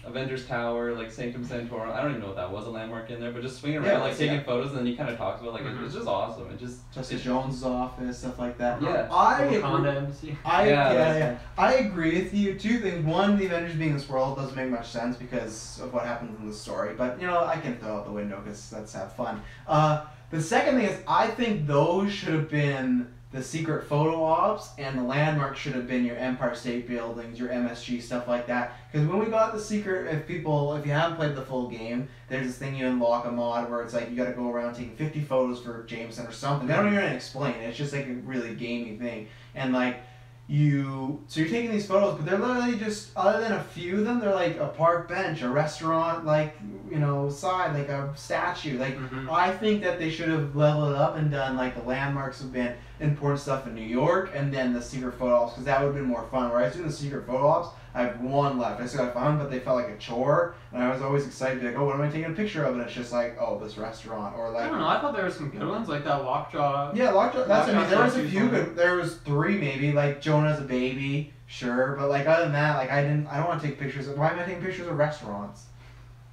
Avengers Tower, like Sanctum Sanctorum. I don't even know what that was, a landmark in there, but just swinging around, taking photos, and then he kind of talks about it's just awesome. It just Justice Jones' office, stuff like that. Yeah, I agree with you. Two things. One, the Avengers being in this world doesn't make much sense because of what happens in the story, but I can throw out the window because let's have fun. The second thing is, I think those should have been the secret photo ops, and the landmark should have been your Empire State Buildings, your MSG, stuff like that. Because when we got the secret, if you haven't played the full game, there's this thing you unlock a mod where it's like you got to go around taking 50 photos for Jameson or something. They don't even explain it. It's just like a really gamey thing. And like you're taking these photos, but they're literally just, other than a few of them, they're like a park bench, a restaurant, like side, like a statue. Like I think that they should have leveled it up and done like the landmarks have been important stuff in New York, and then the secret photo ops, because that would have been more fun. Where I was doing the secret photo ops, I have one left. I still got fun, but they felt like a chore, and I was always excited to be like, oh, what am I taking a picture of? And it's just like, oh, this restaurant, or like. I don't know. I thought there were some good ones, like that Lockjaw. Yeah, Lockjaw. There was a few good. There was 3 maybe, like Jonah's a baby, sure, but like other than that, like I don't want to take pictures. Why am I taking pictures of restaurants?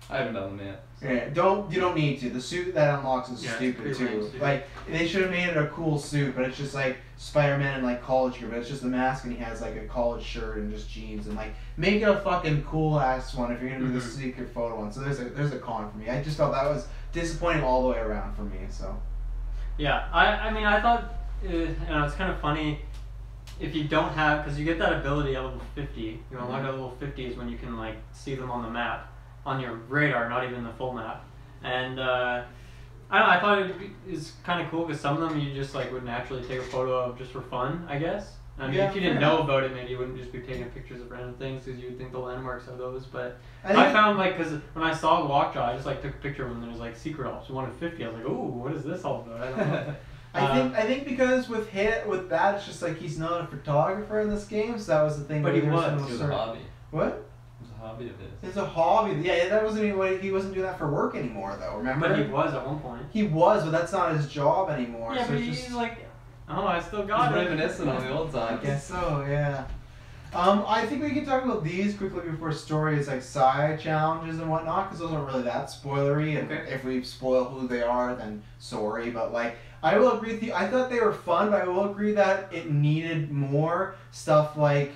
I haven't done them yet. Yeah, you don't need to. The suit that unlocks is stupid too. Like they should have made it a cool suit, but it's just like Spider-Man in like college gear, but it's just a mask and he has like a college shirt and just jeans, and like make it a fucking cool ass one if you're gonna do the secret photo one. So there's a con for me. I just felt that was disappointing all the way around for me. So yeah, I mean I thought it's kind of funny if you don't have, because you get that ability at level 50. You unlock at level 50 is when you can like see them on the map. On your radar, not even the full map. And I don't know, I thought it was kind of cool because some of them you just like would naturally take a photo of just for fun, I guess. I mean, if you didn't know about it, maybe you wouldn't just be taking pictures of random things because you would think the landmarks have those. But I found like, because when I saw Lockjaw, I just like took a picture of him and there was like secret ops 1 in 50. I was like, ooh, what is this all about? I don't know. I think because with that, it's just like he's not a photographer in this game, so that was the thing. But he was a hobby. What? Hobby of his. It's a hobby. Yeah, that wasn't even he wasn't doing that for work anymore though. Remember? But he was at one point. He was, but that's not his job anymore. Yeah, so but he's like, I still got it. He's reminiscent on the old times. I guess so. Yeah. I think we can talk about these quickly before stories like side challenges and whatnot, because those aren't really that spoilery. And if we spoil who they are, then sorry. But like, I will agree with you. I thought they were fun, but I will agree that it needed more stuff like.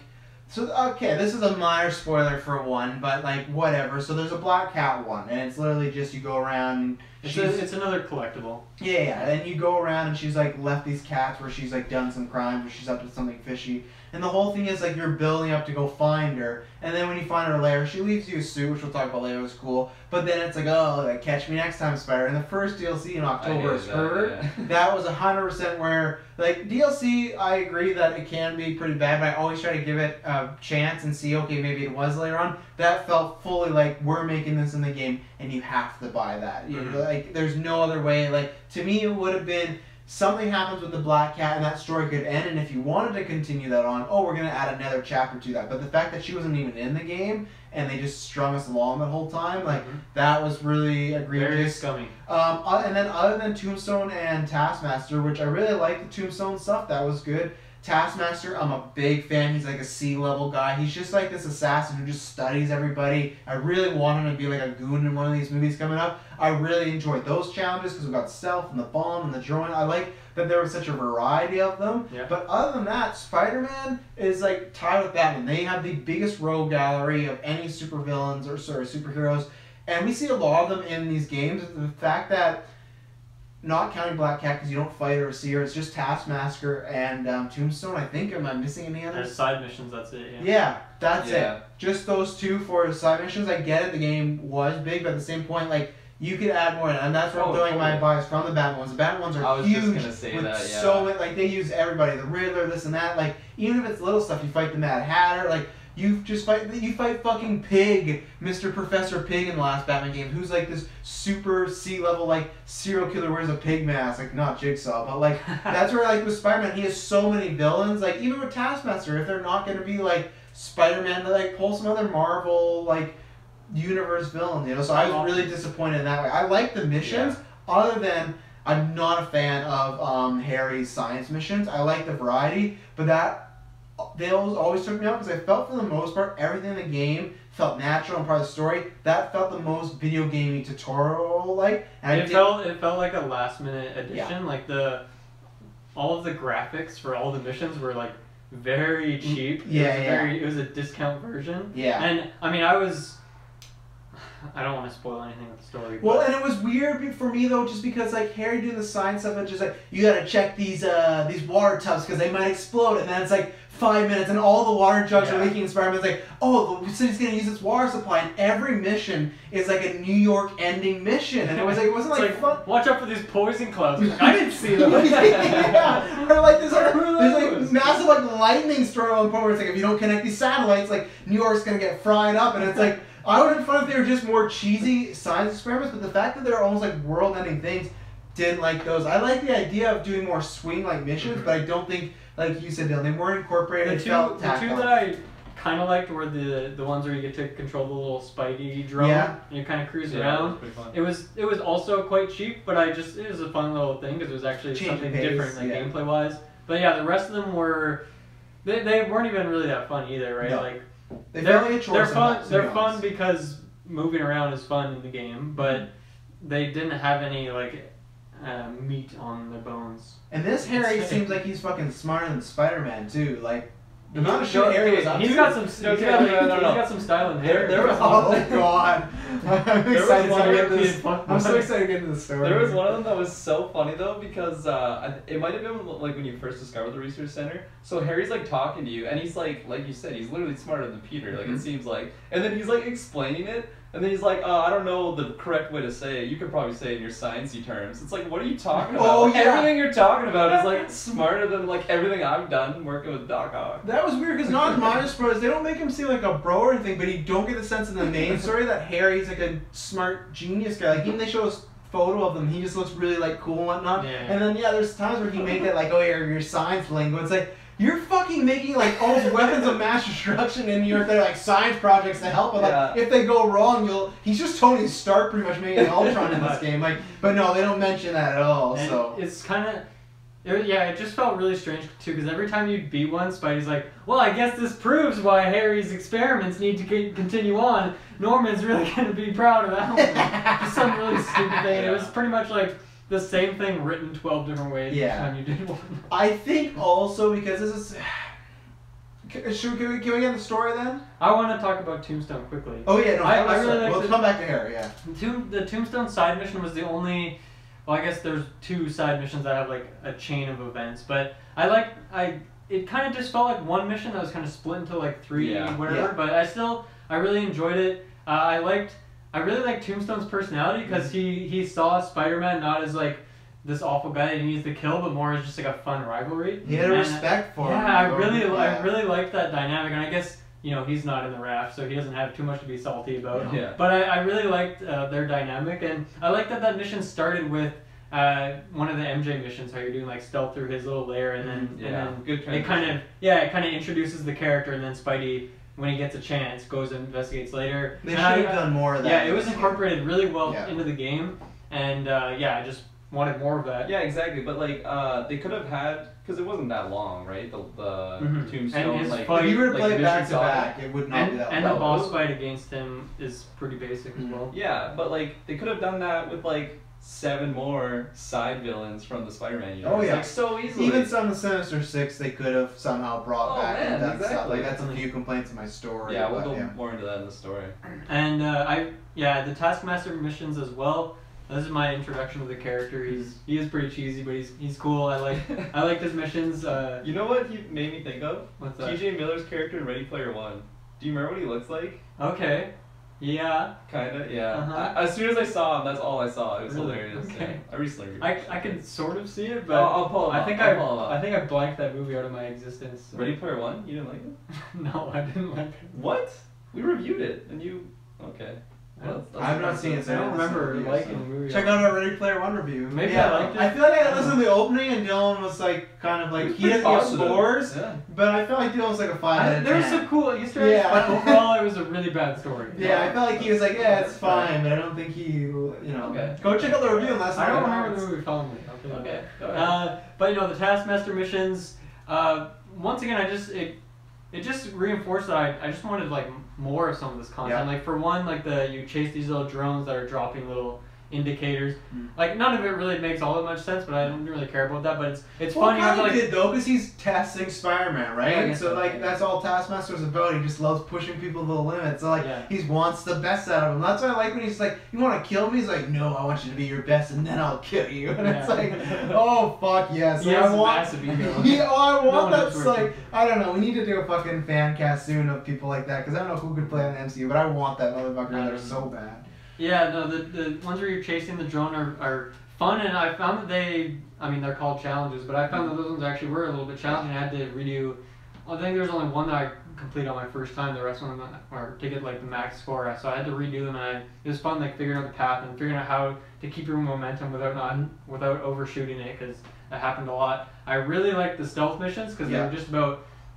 So, okay, this is a minor spoiler for one, but, like, whatever. So, there's a Black Cat one, and it's literally just you go around and it's another collectible. Yeah, and you go around and she's, like, left these cats where she's, like, done some crimes or she's up to something fishy. And the whole thing is, like, you're building up to go find her. And then when you find her lair, she leaves you a suit, which we'll talk about later, was cool. But then it's like, oh, like, catch me next time, Spider. And the first DLC in October is her. Yeah. That was 100% where, like, DLC, I agree that it can be pretty bad, but I always try to give it a chance and see, okay, maybe it was later on. That felt fully like, we're making this in the game, and you have to buy that. You know, like, there's no other way. Like, to me, it would have been... Something happens with the Black Cat and that story could end, and if you wanted to continue that on, oh, we're going to add another chapter to that. But the fact that she wasn't even in the game and they just strung us along the whole time, like, that was really egregious. Very scummy. And then other than Tombstone and Taskmaster, which I really liked the Tombstone stuff, that was good. Taskmaster, I'm a big fan. He's like a C-level guy. He's just like this assassin who just studies everybody. I really want him to be like a goon in one of these movies coming up. I really enjoyed those challenges because we got stealth and the bomb and the drone. I like that there was such a variety of them. Yeah. But other than that, Spider-Man is like tied with Batman. They have the biggest rogue gallery of any supervillains or superheroes. And we see a lot of them in these games. The fact that, not counting Black Cat because you don't fight her or see her, it's just Taskmaster and Tombstone, I think. Am I missing any others? As side missions, that's it. Yeah, that's it. Just those two for side missions. I get it, the game was big, but at the same point, like, you could add more in, and that's where I'm doing my bias from the Batman ones. The Batman ones are huge. I was just gonna say that, yeah. So many, like, they use everybody, the Riddler, this and that. Like, even if it's little stuff, you fight the Mad Hatter, like, you fight fucking Pig, Mr. Professor Pig in the last Batman game, who's like this super C-level like serial killer wears a pig mask, like not Jigsaw, but like that's where like with Spider-Man he has so many villains. Like even with Taskmaster, if they're not gonna be like Spider-Man, they like pull some other Marvel like universe villain, you know. So I was really disappointed in that way. I like the missions, other than I'm not a fan of Harry's science missions. I like the variety, but that. They always took me out because I felt for the most part everything in the game felt natural and part of the story. That felt the most video gamey tutorial like. It felt like a last minute addition. Like all of the graphics for all the missions were like very cheap. It was a discount version. Yeah. And I mean I don't want to spoil anything with the story. Well, and it was weird for me though, just because like Harry doing the science stuff, it's just like you gotta check these water tubs because they might explode, and then it's like 5 minutes and all the water jugs are leaking. And Spider-Man's like, oh, the city's gonna use its water supply, and every mission is like a New York ending mission, and it wasn't like fun. Watch out for these poison clouds. I didn't see them. Yeah, or like there's like massive like lightning storm on the point where it's like if you don't connect these satellites, like New York's gonna get fried up, and it's like. I would have been fun if they were just more cheesy science experiments, but the fact that they're almost like world-ending things, didn't like those. I like the idea of doing more swing-like missions, but I don't think, like you said, Dylan, they weren't incorporated. The two that I kind of liked were the ones where you get to control the little Spidey drone and you kind of cruise around. It was also quite cheap, but it was a fun little thing because it was actually something different, like gameplay-wise. But yeah, the rest of them were they weren't even really that fun either, right? No. Like. They're fun because moving around is fun in the game, but they didn't have any like meat on their bones. And this Harry seems like he's fucking smarter than Spider-Man too. Like the amount of shit Harry was up to. He's got some style in hair. There was oh god, I'm excited to get this. I'm so excited to get into the story. There was one of them that was so funny though because it might have been like when you first discovered the research center. So Harry's like talking to you, and he's like you said, he's literally smarter than Peter. Like it seems like, and then he's like explaining it. And then he's like, I don't know the correct way to say it. You could probably say it in your sciencey terms. It's like, what are you talking about? Oh, yeah. Everything you're talking about is like smarter than like everything I've done working with Doc Ock. That was weird because not in my spoilers, they don't make him seem like a bro or anything, but you don't get the sense in the main story that Harry's like a smart genius guy. Like even they show us photo of him, he just looks really like cool and whatnot. Yeah. And then there's times where he made that like, oh, your science lingo. It's like. You're fucking making like all these weapons of mass destruction in New York. They're like science projects to help. But like, if they go wrong, he's just Tony Stark pretty much making Ultron in this game. Like, but no, they don't mention that at all. And so it's kind of, it just felt really strange too. Because every time you beat one, Spidey's like, well, I guess this proves why Harry's experiments need to continue on. Norman's really gonna be proud of that one. Just some really stupid thing. It was pretty much like. The same thing written 12 different ways each time you did one. I think also because this is... Can we get the story then? I want to talk about Tombstone quickly. Oh yeah, no, I really like we'll come back to Harry, yeah. The Tombstone side mission was the only... Well, I guess there's 2 side missions that have like a chain of events, but it kind of just felt like one mission that was kind of split into like 3 whatever, but I really enjoyed it. I really like Tombstone's personality because he saw Spider-Man not as like this awful guy that he needs to kill, but more as just like a fun rivalry. He had a respect for him. Yeah, I really liked that dynamic, and I guess he's not in the raft, so he doesn't have too much to be salty about. Yeah. But I really liked their dynamic, and I like that mission started with one of the MJ missions, how you're doing like stealth through his little lair, and then good it kind of introduces the character, and then Spidey. When he gets a chance, goes and investigates later. They should have done more of that. Yeah, it was incorporated really well into the game, and wanted more of that. Yeah, exactly. But like, they could have had, because it wasn't that long, right? The Tombstone, And his like, fight- If you were to play mission back to saga. back, it would not be that And long. the boss fight against him is pretty basic as well. Yeah, but like they could have done that with like 7 more side villains from the Spider-Man universe. Oh, yeah. Like so easily. Even some of the Sinister Six, they could have somehow brought Oh, back man, and done stuff. exactly. Like that's a few complaints in my story. Yeah, we'll but, go more into that in the story. And the Taskmaster missions as well. This is my introduction to the character. He is pretty cheesy, but he's cool. I like his missions. You know what he made me think of? What's that? TJ Miller's character in Ready Player One. Do you remember what he looks like? Okay. Yeah. Kinda, yeah. Uh-huh. As soon as I saw him, that's all I saw. It was Really? hilarious. Okay. Yeah. I recently I can sort of see it, but I'll pull him I up. think I'll pull him up. I think I blanked that movie out of my existence. so- Ready Player One? You didn't like it? No, I didn't like it. What? We reviewed it, and you... Okay. Well, that's I've not seen it, I so don't remember listen to liking you, the movie. Check out our Ready Player One review. Maybe yeah, I liked it. I feel like I listened to the opening and Dylan was like kind of like was he doesn't pretty give positive. scores, Yeah. but I felt like Dylan was like a 5 out of 10. There were some cool Easter eggs, Yeah. but overall it was a really bad story. Yeah, I felt like he was like, yeah, it's fine, but I don't think he, you know. Okay. Go check out the review and let us know I don't your remember the thoughts. movie fondly. Okay. Okay, go ahead. But you know the Taskmaster missions. Once again, it just reinforced that I just wanted like more of some of this content. Yeah. Like for one, like you chase these little drones that are dropping little indicators. Mm. Like none of it really makes all that much sense, but I don't really care about that. But it's Well, funny. kind How, of like did though, because he's testing Spider-Man, right? Yeah, I guess so so, like yeah. that's all Taskmaster's about. He just loves pushing people to the limit. So like Yeah. he wants the best out of him. That's why I like when he's like, "You want to kill me?" He's like, "No, I want you to be your best, and then I'll kill you." And it's Yeah. like, oh fuck yes. He So has I a want. massive ego. Yeah, oh, I No want one else that. working. Like I don't know. We need to do a fucking fan cast soon of people like that because I don't know who could play on the MCU, but I want that motherfucker. They're so bad. Yeah, no, the ones where you're chasing the drone are fun, and I found that they're called challenges, but I found that those ones actually were a little bit challenging. I had to redo, I think there's only one that I completed on my first time, the rest of them are to get like the max score, so I had to redo them, and it was fun like figuring out the path and figuring out how to keep your momentum without overshooting it, because that happened a lot. I really liked the stealth missions, because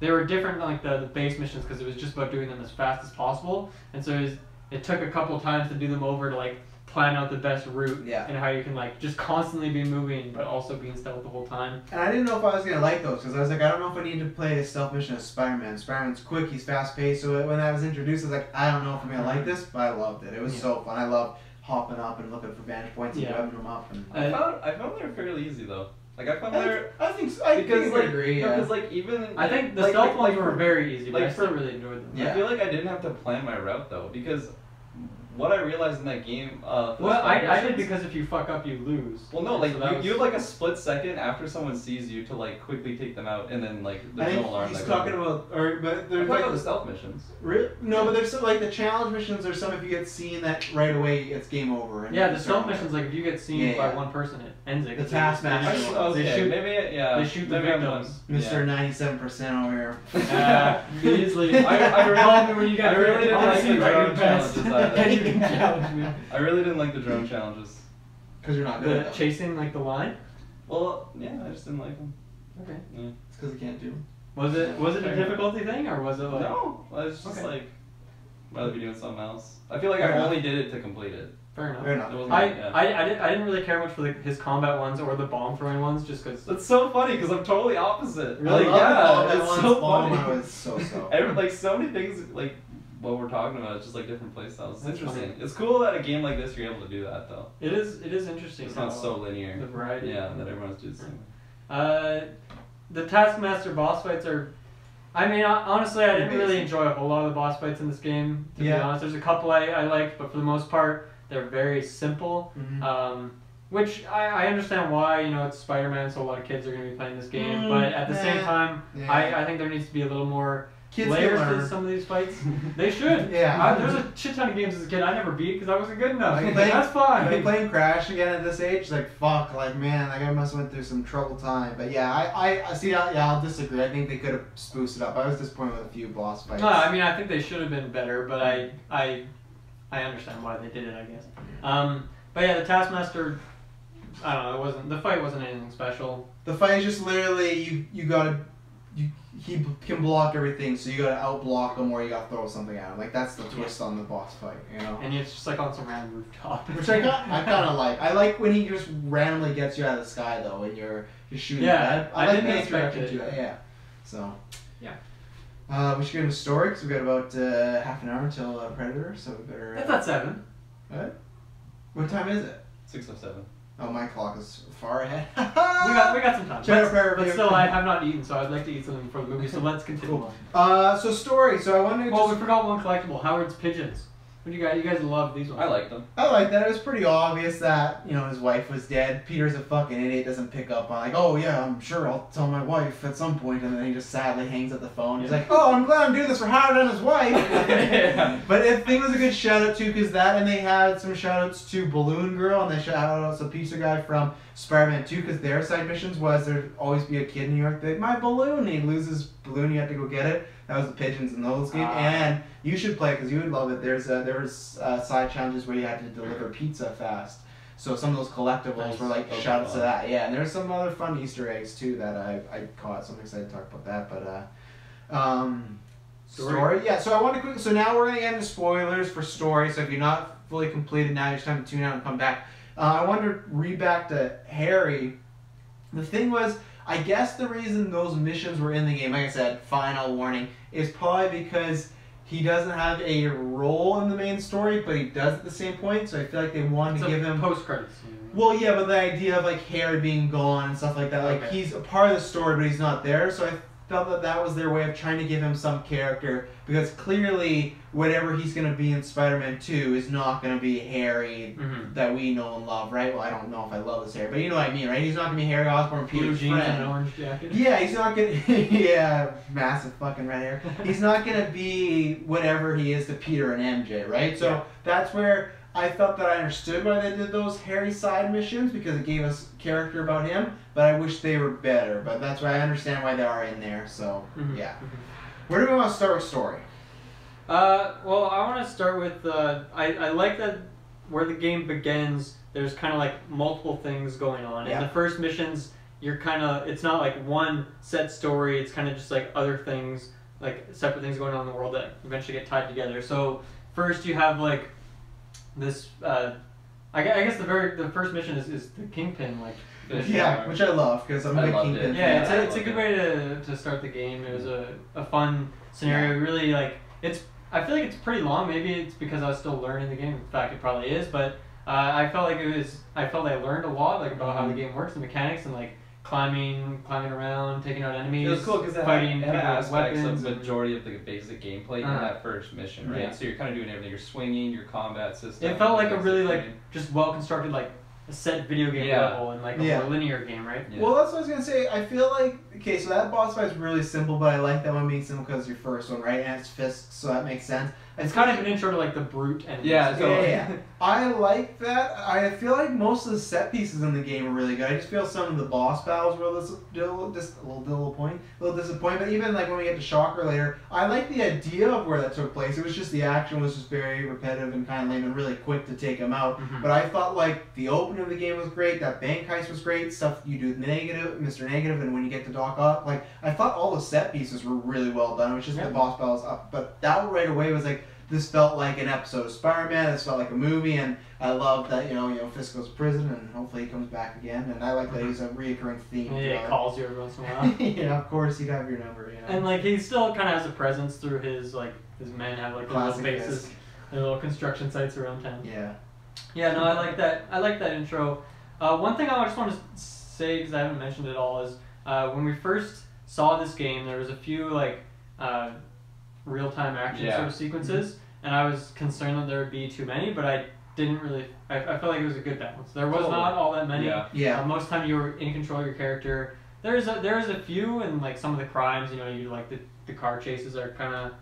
they were different than like the base missions, because it was just about doing them as fast as possible, and so it took a couple times to do them over to like plan out the best route and how you can like just constantly be moving but also being stealth the whole time. And I didn't know if I was gonna like those because I was like, I don't know if I need to play a stealth mission as Spider-Man. Spider-Man's quick, he's fast paced. So when that was introduced, I was like, I don't know if I'm gonna like this, but I loved it. It was so fun. I loved hopping up and looking for vantage points and webbing them up. And I found they were fairly easy though. Like I found they're I think so. I because think like agree. no, Yeah. because like even I think the like, stealth like, ones were very easy, but like I still for- really enjoyed them. Yeah. I feel like I didn't have to plan my route though because what I realized in that game. For the Well, I missions- did because if you fuck up, you lose. Well, no, like So that you have like a split second after someone sees you to like quickly take them out, and then like I there's think no alarm. he's that talking goes off. about, but I'm there's talking like about the stealth missions. No, but there's some like the challenge missions. There's some if you get seen that right away, it's game over. And Yeah, you the start stealth missions, like if you get seen Yeah, by yeah. one person, it ends it. The 'cause Taskmaster. they shoot- Okay, they shoot, maybe yeah. they shoot the maybe I'm victims. one. Mr. 97% over here. Measly. I really- Call me when you get I really didn't like the drone best. challenges either. And you can challenge me. I really didn't like the drone challenges. Because you're not good at The them. chasing like the line. Well, yeah, I just didn't like them. Okay. Yeah. It's because you can't do them. Was it a Fair difficulty thing or was it like? No, I was just Okay. like, rather be doing something else. I feel like Fair I enough. only did it to complete it. Fair enough. Fair enough. It wasn't I, yeah. I didn't really care much for his combat ones or the bomb throwing ones just because. That's so funny because I'm totally opposite. Really? I love yeah, all that it's one so spawn funny. when I was so. Like so many things like what we're talking about, it's just like different play styles. It's That's interesting. funny. It's cool that a game like this you're able to do that though. It is interesting. It's not how so linear. The variety. Yeah, that everyone's doing the same way. The Taskmaster boss fights are. I mean, honestly, I didn't really Amazing. enjoy a whole lot of the boss fights in this game. To be Yeah. honest, there's a couple I liked, but for the most part, they're very simple. Mhm. Which I understand why, it's Spider-Man, so a lot of kids are going to be playing this game. But at the same time, Yeah. I think there needs to be a little more Kids layers can to learn. some of these fights. They should. Yeah. There's a shit ton of games as a kid I never beat because I wasn't good enough. Like That's fine. Like playing Crash again at this age, like fuck, like man, like I must have went through some troubled time. But yeah, I see. I'll disagree. I think they could have spruced it up. I was disappointed with a few boss fights. No, I mean I think they should have been better, but I understand why they did it, I guess. But yeah, the Taskmaster, I don't know, the fight wasn't anything special. The fight is just literally you gotta he can block everything, so you gotta outblock him or you gotta throw something at him. Like that's the twist on the boss fight, you know. And it's just like on some random rooftop. Which I kind of like. I like when he just randomly gets you out of the sky though, when you're shooting. Yeah, I I like didn't expect to it. do that. Yeah. So. Yeah. We should get into story because we got about half an hour until Predator, so we better. That's at 7. What time is it? 6:07. Oh, my clock is far ahead. we got some time. But still, I have not eaten, so I'd like to eat something before the movie. So let's continue. Cool. So story. So I wanted to. Well, we forgot one collectible. Howard's pigeons. What do you guys? You guys love these ones. I like them. I like that. It was pretty obvious that, you know, his wife was dead. Peter's a fucking idiot, doesn't pick up on, like, oh yeah, I'm sure I'll tell my wife at some point, and then he just sadly hangs up the phone. He's like, oh, I'm glad I'm doing this for Howard and his wife. Yeah. But I think it was a good shout out too, because that, and they had some shout outs to Balloon Girl, and they shout out some pizza guy from Spider-Man 2, because their side missions was there'd always be a kid in New York that, my balloon, he'd lose his balloon, you had to go get it. That was the pigeons in those games, and you should play because you would love it. There was side challenges where you had to deliver pizza fast. So some of those collectibles were like shout outs to that. Yeah, and there's some other fun Easter eggs too that I caught. So I'm excited to talk about that. But story. Yeah. So I want to quick. So now we're gonna get into spoilers for story. So if you're not fully completed now, it's time to tune out and come back. I want to read back to Harry. The thing was, I guess the reason those missions were in the game, like I said, final warning, is probably because he doesn't have a role in the main story, but he does at the same point. So I feel like they wanted to give him post credits. Well, yeah, but the idea of like Harry being gone and stuff like that, like he's a part of the story, but he's not there. So I felt that that was their way of trying to give him some character, because clearly whatever he's going to be in Spider-Man 2 is not going to be Harry that we know and love, right? Well, I don't know if I love this Harry, but you know what I mean, right? He's not going to be Harry Osborn, Peter's jeans friend. and an orange jacket. Yeah, he's not going to... yeah, massive fucking red hair. He's not going to be whatever he is to Peter and MJ, right? So that's where I felt that I understood why they did those Harry side missions, because it gave us character about him, but I wish they were better. But that's why I understand why they are in there, so yeah. Where do we want to start with story? Well, I want to start with, I like that where the game begins, there's kind of like multiple things going on. In the first missions, you're kind of, it's not like one set story, it's kind of just like other things, like separate things going on in the world that eventually get tied together. So first you have like this, I guess the first mission is the Kingpin, like. Yeah, which I love, because I'm a big Kingpin. Yeah, it's a good way to start the game. It was a fun scenario. Really, like, I feel like it's pretty long. Maybe it's because I was still learning the game. In fact, it probably is. But I felt like I learned a lot, like, about how the game works, the mechanics, and like climbing around, taking out enemies. It was cool because fighting it had aspects weapons, of the majority of the basic gameplay in that first mission, right? Yeah. So you're kind of doing everything. You're swinging, your combat system. It felt like a really like just well constructed like a set video game level and like a more linear game, right? Yeah. Well, that's what I was gonna say. I feel like so that boss fight is really simple, but I like that one being simple because it's your first one, right? And it's fists, so that makes sense. It's kind of an intro to like the brute enemies. Yeah. I like that. I feel like most of the set pieces in the game are really good. I just feel some of the boss battles were a little disappointing. But even like when we get to Shocker later, I like the idea of where that took place. It was just the action was just very repetitive and kind of lame and really quick to take him out. But I thought like the opening of the game was great. That bank heist was great. Stuff you do Mr. Negative, and when you get to Doc Ock, like I thought all the set pieces were really well done. It was just the boss battles up, but that right away was like. This felt like an episode of Spider-Man. This felt like a movie, and I love that you know Fisk goes to prison, and hopefully he comes back again. And I like that he's a reoccurring theme. Yeah, he calls you every once in a while. Yeah, of course he'd have your number. You know? And like he still kind of has a presence through his men have like little bases, their little construction sites around town. Yeah. Yeah, no, I like that. I like that intro. One thing I just want to say because I haven't mentioned it all is when we first saw this game, there was a few like. Real-time action sort of sequences, and I was concerned that there would be too many, but I didn't really. I felt like it was a good balance. There was not all that many. Most of the time you were in control of your character. There's a few, and like some of the crimes, you like the car chases are kind of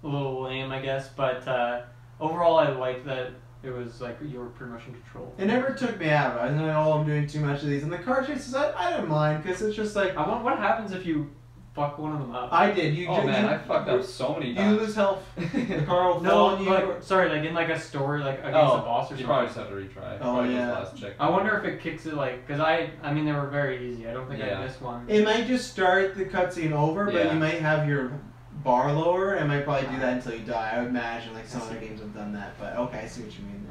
a little lame, I guess. But overall, I liked that it was like you were pretty much in control. It never took me out of it. I was like, I'm doing too much of these, and the car chases I didn't mind because it's just like what happens if you fuck one of them up. I did. Oh man, I fucked up so many times. You lose health. The car will fall on you. Like, sorry, like in like a story, like against a boss or you something. probably just have to retry. Oh, Probably yeah. the last check. I wonder if it kicks it like, cause I mean they were very easy. I don't think I missed one. It might just start the cutscene over, but you might have your bar lower, and might probably do that until you die. I would imagine like some other games have done that, but okay, I see what you mean.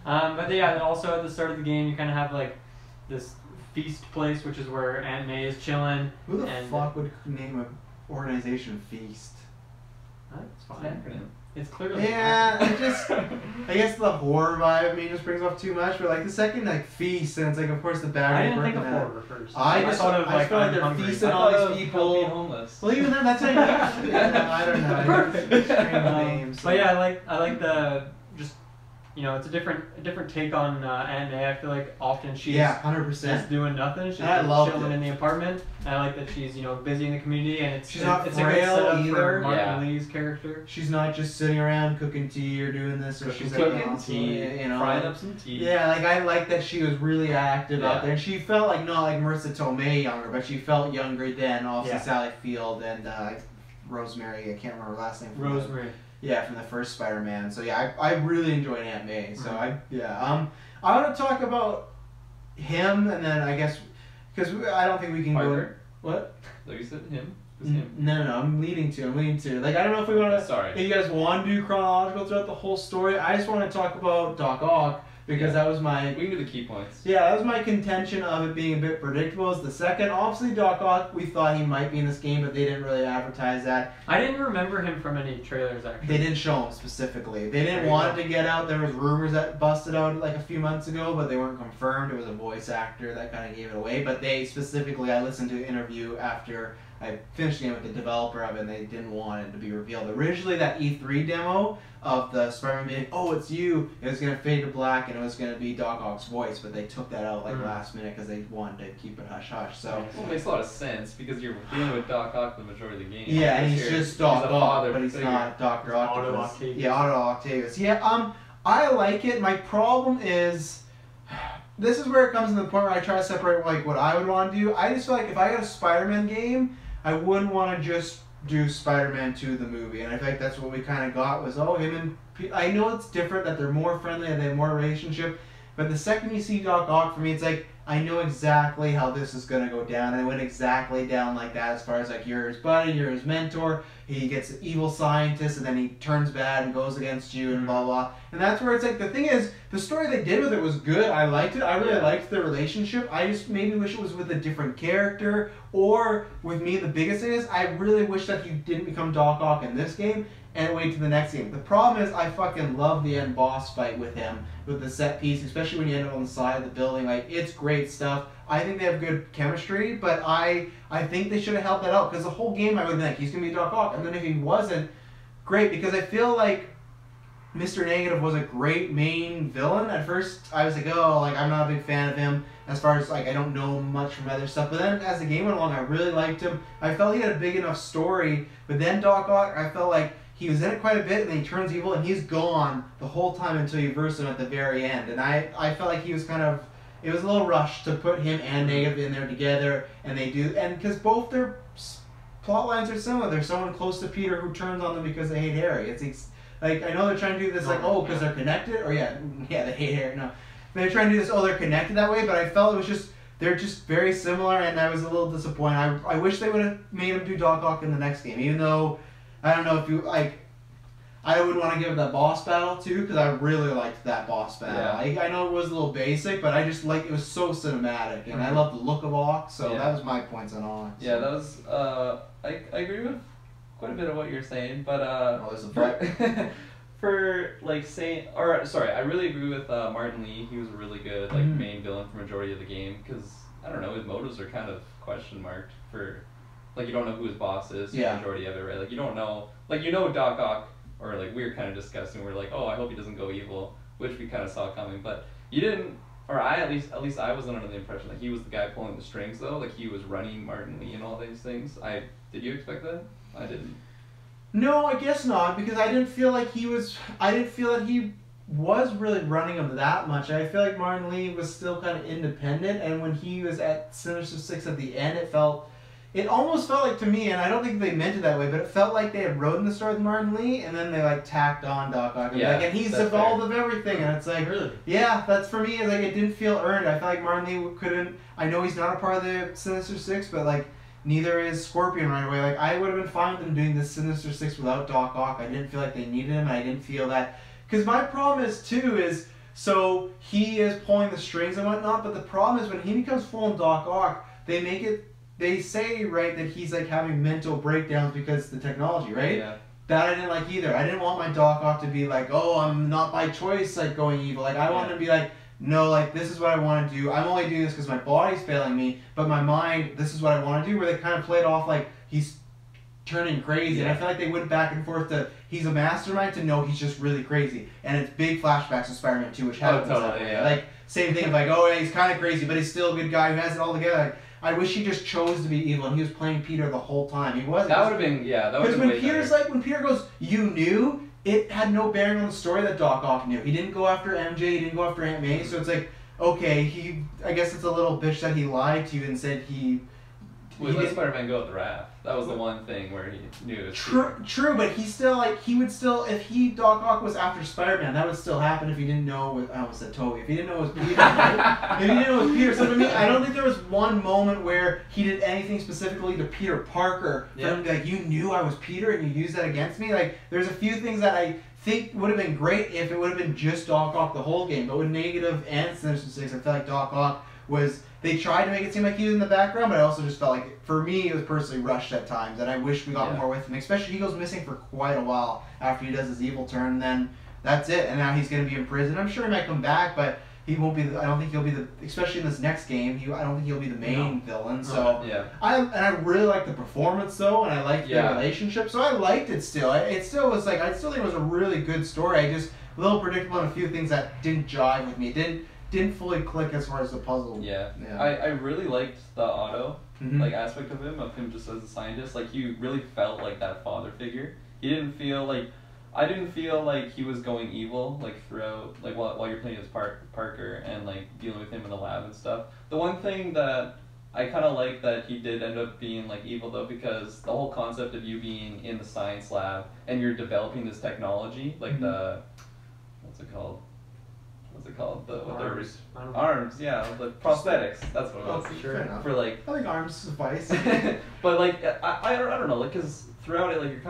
But yeah, also at the start of the game, you kind of have like this feast place, which is where Aunt May is chilling. Who the fuck would name an organization Feast? That's fine. It's clearly I guess the horror vibe of me just brings off too much, but like the second like feast, and it's like of course the bad. I didn't think of horror first. I thought of like, feel like they're hungry. feasting all these people. Being homeless. Well, even then, that's how you. I don't know. Perfect. Strange names. But yeah, I like the just it's a different take on Aunt May. I feel like often she's 100%. just doing nothing. She's I just loved chilling it. in the apartment. And I like that she's busy in the community, and she's not it's a good frail setup either. for Martin Lee's character. She's not just sitting around cooking tea or doing this, or she's cooking tea, frying up some tea. Yeah, like I like that she was really active out there, and she felt like not like Marissa Tomei younger, but she felt younger than obviously Sally Field and Rosemary. I can't remember her last name. Rosemary. Yeah, from the first Spider-Man. So yeah, I really enjoyed Aunt May. So I want to talk about him, and then I guess because I don't think we can go. What? So you said him. No. I'm leading to. Like I don't know if we want to. Sorry. If you guys want to do chronological throughout the whole story, I just want to talk about Doc Ock because that was my. We can do the key points. Yeah, that was my contention of it being a bit predictable. As the second, obviously Doc Ock, we thought he might be in this game, but they didn't really advertise that. I didn't remember him from any trailers actually. They didn't show him specifically. They didn't want it to get out. There was rumors that busted out like a few months ago, but they weren't confirmed. It was a voice actor that kind of gave it away. But they specifically, I listened to an interview after I finished the game with the developer of it, and they didn't want it to be revealed. Originally, that E3 demo of the Spider-Man being, oh, it's you, it was going to fade to black, and it was going to be Doc Ock's voice, but they took that out like last minute because they wanted to keep it hush-hush. So, well, it makes a lot of sense because you're dealing with Doc Ock the majority of the game. Yeah, and he's just Doc Ock, but he's not Dr. Otto Octopus. Octavius. Yeah, Otto Octavius. Yeah, I like it. My problem is, this is where it comes to the point where I try to separate like what I would want to do. I just feel like if I got a Spider-Man game, I wouldn't want to just do Spider-Man 2 the movie, and I think that's what we kind of got was, him and I know it's different, that they're more friendly and they have more relationship, but the second you see Doc Ock, for me, it's like, I know exactly how this is going to go down, and it went exactly down like that as far as like, you're his buddy, you're his mentor, he gets an evil scientist, and then he turns bad and goes against you, and blah, blah, and that's where it's like, the thing is, the story they did with it was good, I liked it, I really liked the relationship, I just maybe wish it was with a different character, or with me, the biggest thing is, I really wish that he didn't become Doc Ock in this game, and wait to the next game. The problem is, I fucking love the end boss fight with him, with the set piece, especially when you end up on the side of the building. Like, it's great stuff. I think they have good chemistry, but I think they should have helped that out, because the whole game I would be like, he's gonna be Doc Ock, and then if he wasn't, great, because I feel like Mr. Negative was a great main villain. At first, I was like, I'm not a big fan of him, as far as, like, I don't know much from other stuff, but then as the game went along, I really liked him. I felt he had a big enough story, but then Doc Ock, I felt like he was in it quite a bit, and then he turns evil, and he's gone the whole time until you verse him at the very end. And I felt like he was kind of, it was a little rushed to put him and Negative in there together, and they do, and because both their plot lines are similar. There's someone close to Peter who turns on them because they hate Harry. It's like, I know they're trying to do this, because they're connected, or they hate Harry, no. They're trying to do this, they're connected that way, but I felt it was just, they're just very similar, and I was a little disappointed. I wish they would have made him do Doc Ock in the next game, even though, I don't know if you, like, I would want to give it that boss battle too, because I really liked that boss battle. Yeah. I know it was a little basic, but I just it was so cinematic, and I love the look of Ock, so that was my points on Ock. So. Yeah, that was, I agree with quite a bit of what you're saying, but, for, like, saying, or, sorry, I really agree with, Martin Lee. He was a really good, like, main villain for majority of the game, because, I don't know, his motives are kind of question marked for, like, you don't know who his boss is for the majority of it, right? Like, you don't know, like, Doc Ock, or, like, we were kind of discussing, we're like, I hope he doesn't go evil, which we kind of saw coming, but you didn't, or at least I wasn't under the impression that he was the guy pulling the strings, though, like, he was running Martin Lee and all these things. Did you expect that? I didn't. No, I guess not, because I didn't feel that he was really running him that much. I feel like Martin Lee was still kind of independent, and when he was at Sinister Six at the end, it felt it almost felt like to me, and I don't think they meant it that way, but it felt like they had written the story with Martin Lee, and then they like tacked on Doc Ock. Yeah, and he's evolved of everything, and it's like, Really? yeah, that's for me. Like it didn't feel earned. I feel like Martin Lee couldn't. I know he's not a part of the Sinister Six, but like neither is Scorpion right away. Like I would have been fine with them doing the Sinister Six without Doc Ock. I didn't feel like they needed him, and I didn't feel that because my problem is too is. So he is pulling the strings and whatnot, but the problem is when he becomes full-on Doc Ock, they say, right, that he's like having mental breakdowns because of the technology, right? Yeah. That I didn't like either. I didn't want my Doc Ock to be like, oh, I'm not by choice, like going evil. Like I wanted to be like, no, like this is what I want to do. I'm only doing this because my body's failing me, but my mind, this is what I want to do. Where they kind of played off like he's turning crazy, and I feel like they went back and forth to he's a mastermind to no, he's just really crazy, and it's big flashbacks to Spider-Man 2, which happens that way. Like same thing of like, oh yeah, he's kind of crazy, but he's still a good guy who has it all together. Like, I wish he just chose to be evil, and he was playing Peter the whole time. He wasn't. That would have been that would have been. Because when Peter's like, when Peter goes, you knew, it had no bearing on the story that Doc Ock knew. He didn't go after MJ, he didn't go after Aunt May, so it's like, okay, I guess it's a little bitch that he lied to you and said he let Spider-Man go with the raft. That was the one thing where he knew it was True, but he still, like, he would still, if Doc Ock was after Spider-Man, that would still happen if he didn't know, I almost said Toby, if he didn't know it was Peter, right? If he didn't know it was Peter, so to me, I don't think there was one moment where he did anything specifically to Peter Parker, for him to be like, you knew I was Peter and you used that against me? Like, there's a few things that I think would have been great if it would have been just Doc Ock the whole game, but with Negative and Sinister Six, I feel like Doc Ock was, they tried to make it seem like he was in the background, but I also just felt like, for me, it was personally rushed at times, and I wish we got more with him, especially he goes missing for quite a while after he does his evil turn, and then that's it, and now he's going to be in prison. I'm sure he might come back, but he won't be, I don't think he'll be the, especially in this next game, I don't think he'll be the main villain, so, I really liked the performance, though, and I liked the relationship, so I liked it still. It still was like, I still think it was a really good story, I just, a little predictable in a few things that didn't jive with me, didn't fully click as far as the puzzle. I really liked the Otto like aspect of him just as a scientist. Like you really felt like that father figure. He didn't feel like, I didn't feel like he was going evil like throughout, like while you're playing as Parker and like dealing with him in the lab and stuff. The one thing that I kind of like that he did end up being like evil though, because the whole concept of you being in the science lab and you're developing this technology, like the, what's it called? The arms, yeah, the prosthetics. That's what it was. Sure. For like, I think arms suffice. but like, I don't know, like, cause throughout it, like you're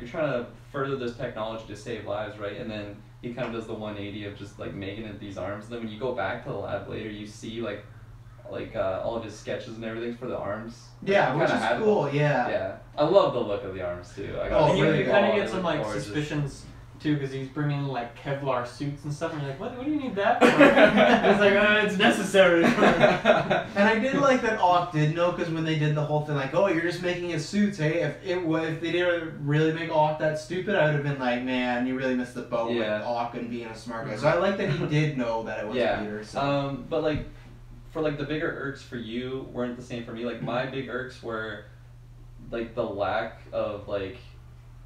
trying to further this technology to save lives, right? And then he kind of does the 180 of just like making it these arms. And then when you go back to the lab later, you see like all of his sketches and everything for the arms. Yeah, which is cool. Yeah, I love the look of the arms too. You kind of get some like suspicions too, because he's bringing like Kevlar suits and stuff, and you're like, what do you need that for? It's like, it's necessary. And I did like that Ock did know, because when they did the whole thing, like, oh, you're just making his suits, hey, if they didn't really make Ock that stupid, I would have been like, man, you really missed the boat with Ock and being a smart guy. So I like that he did know that it was Peter. So. But like, for like the bigger irks for you weren't the same for me. Like my big irks were like the lack of like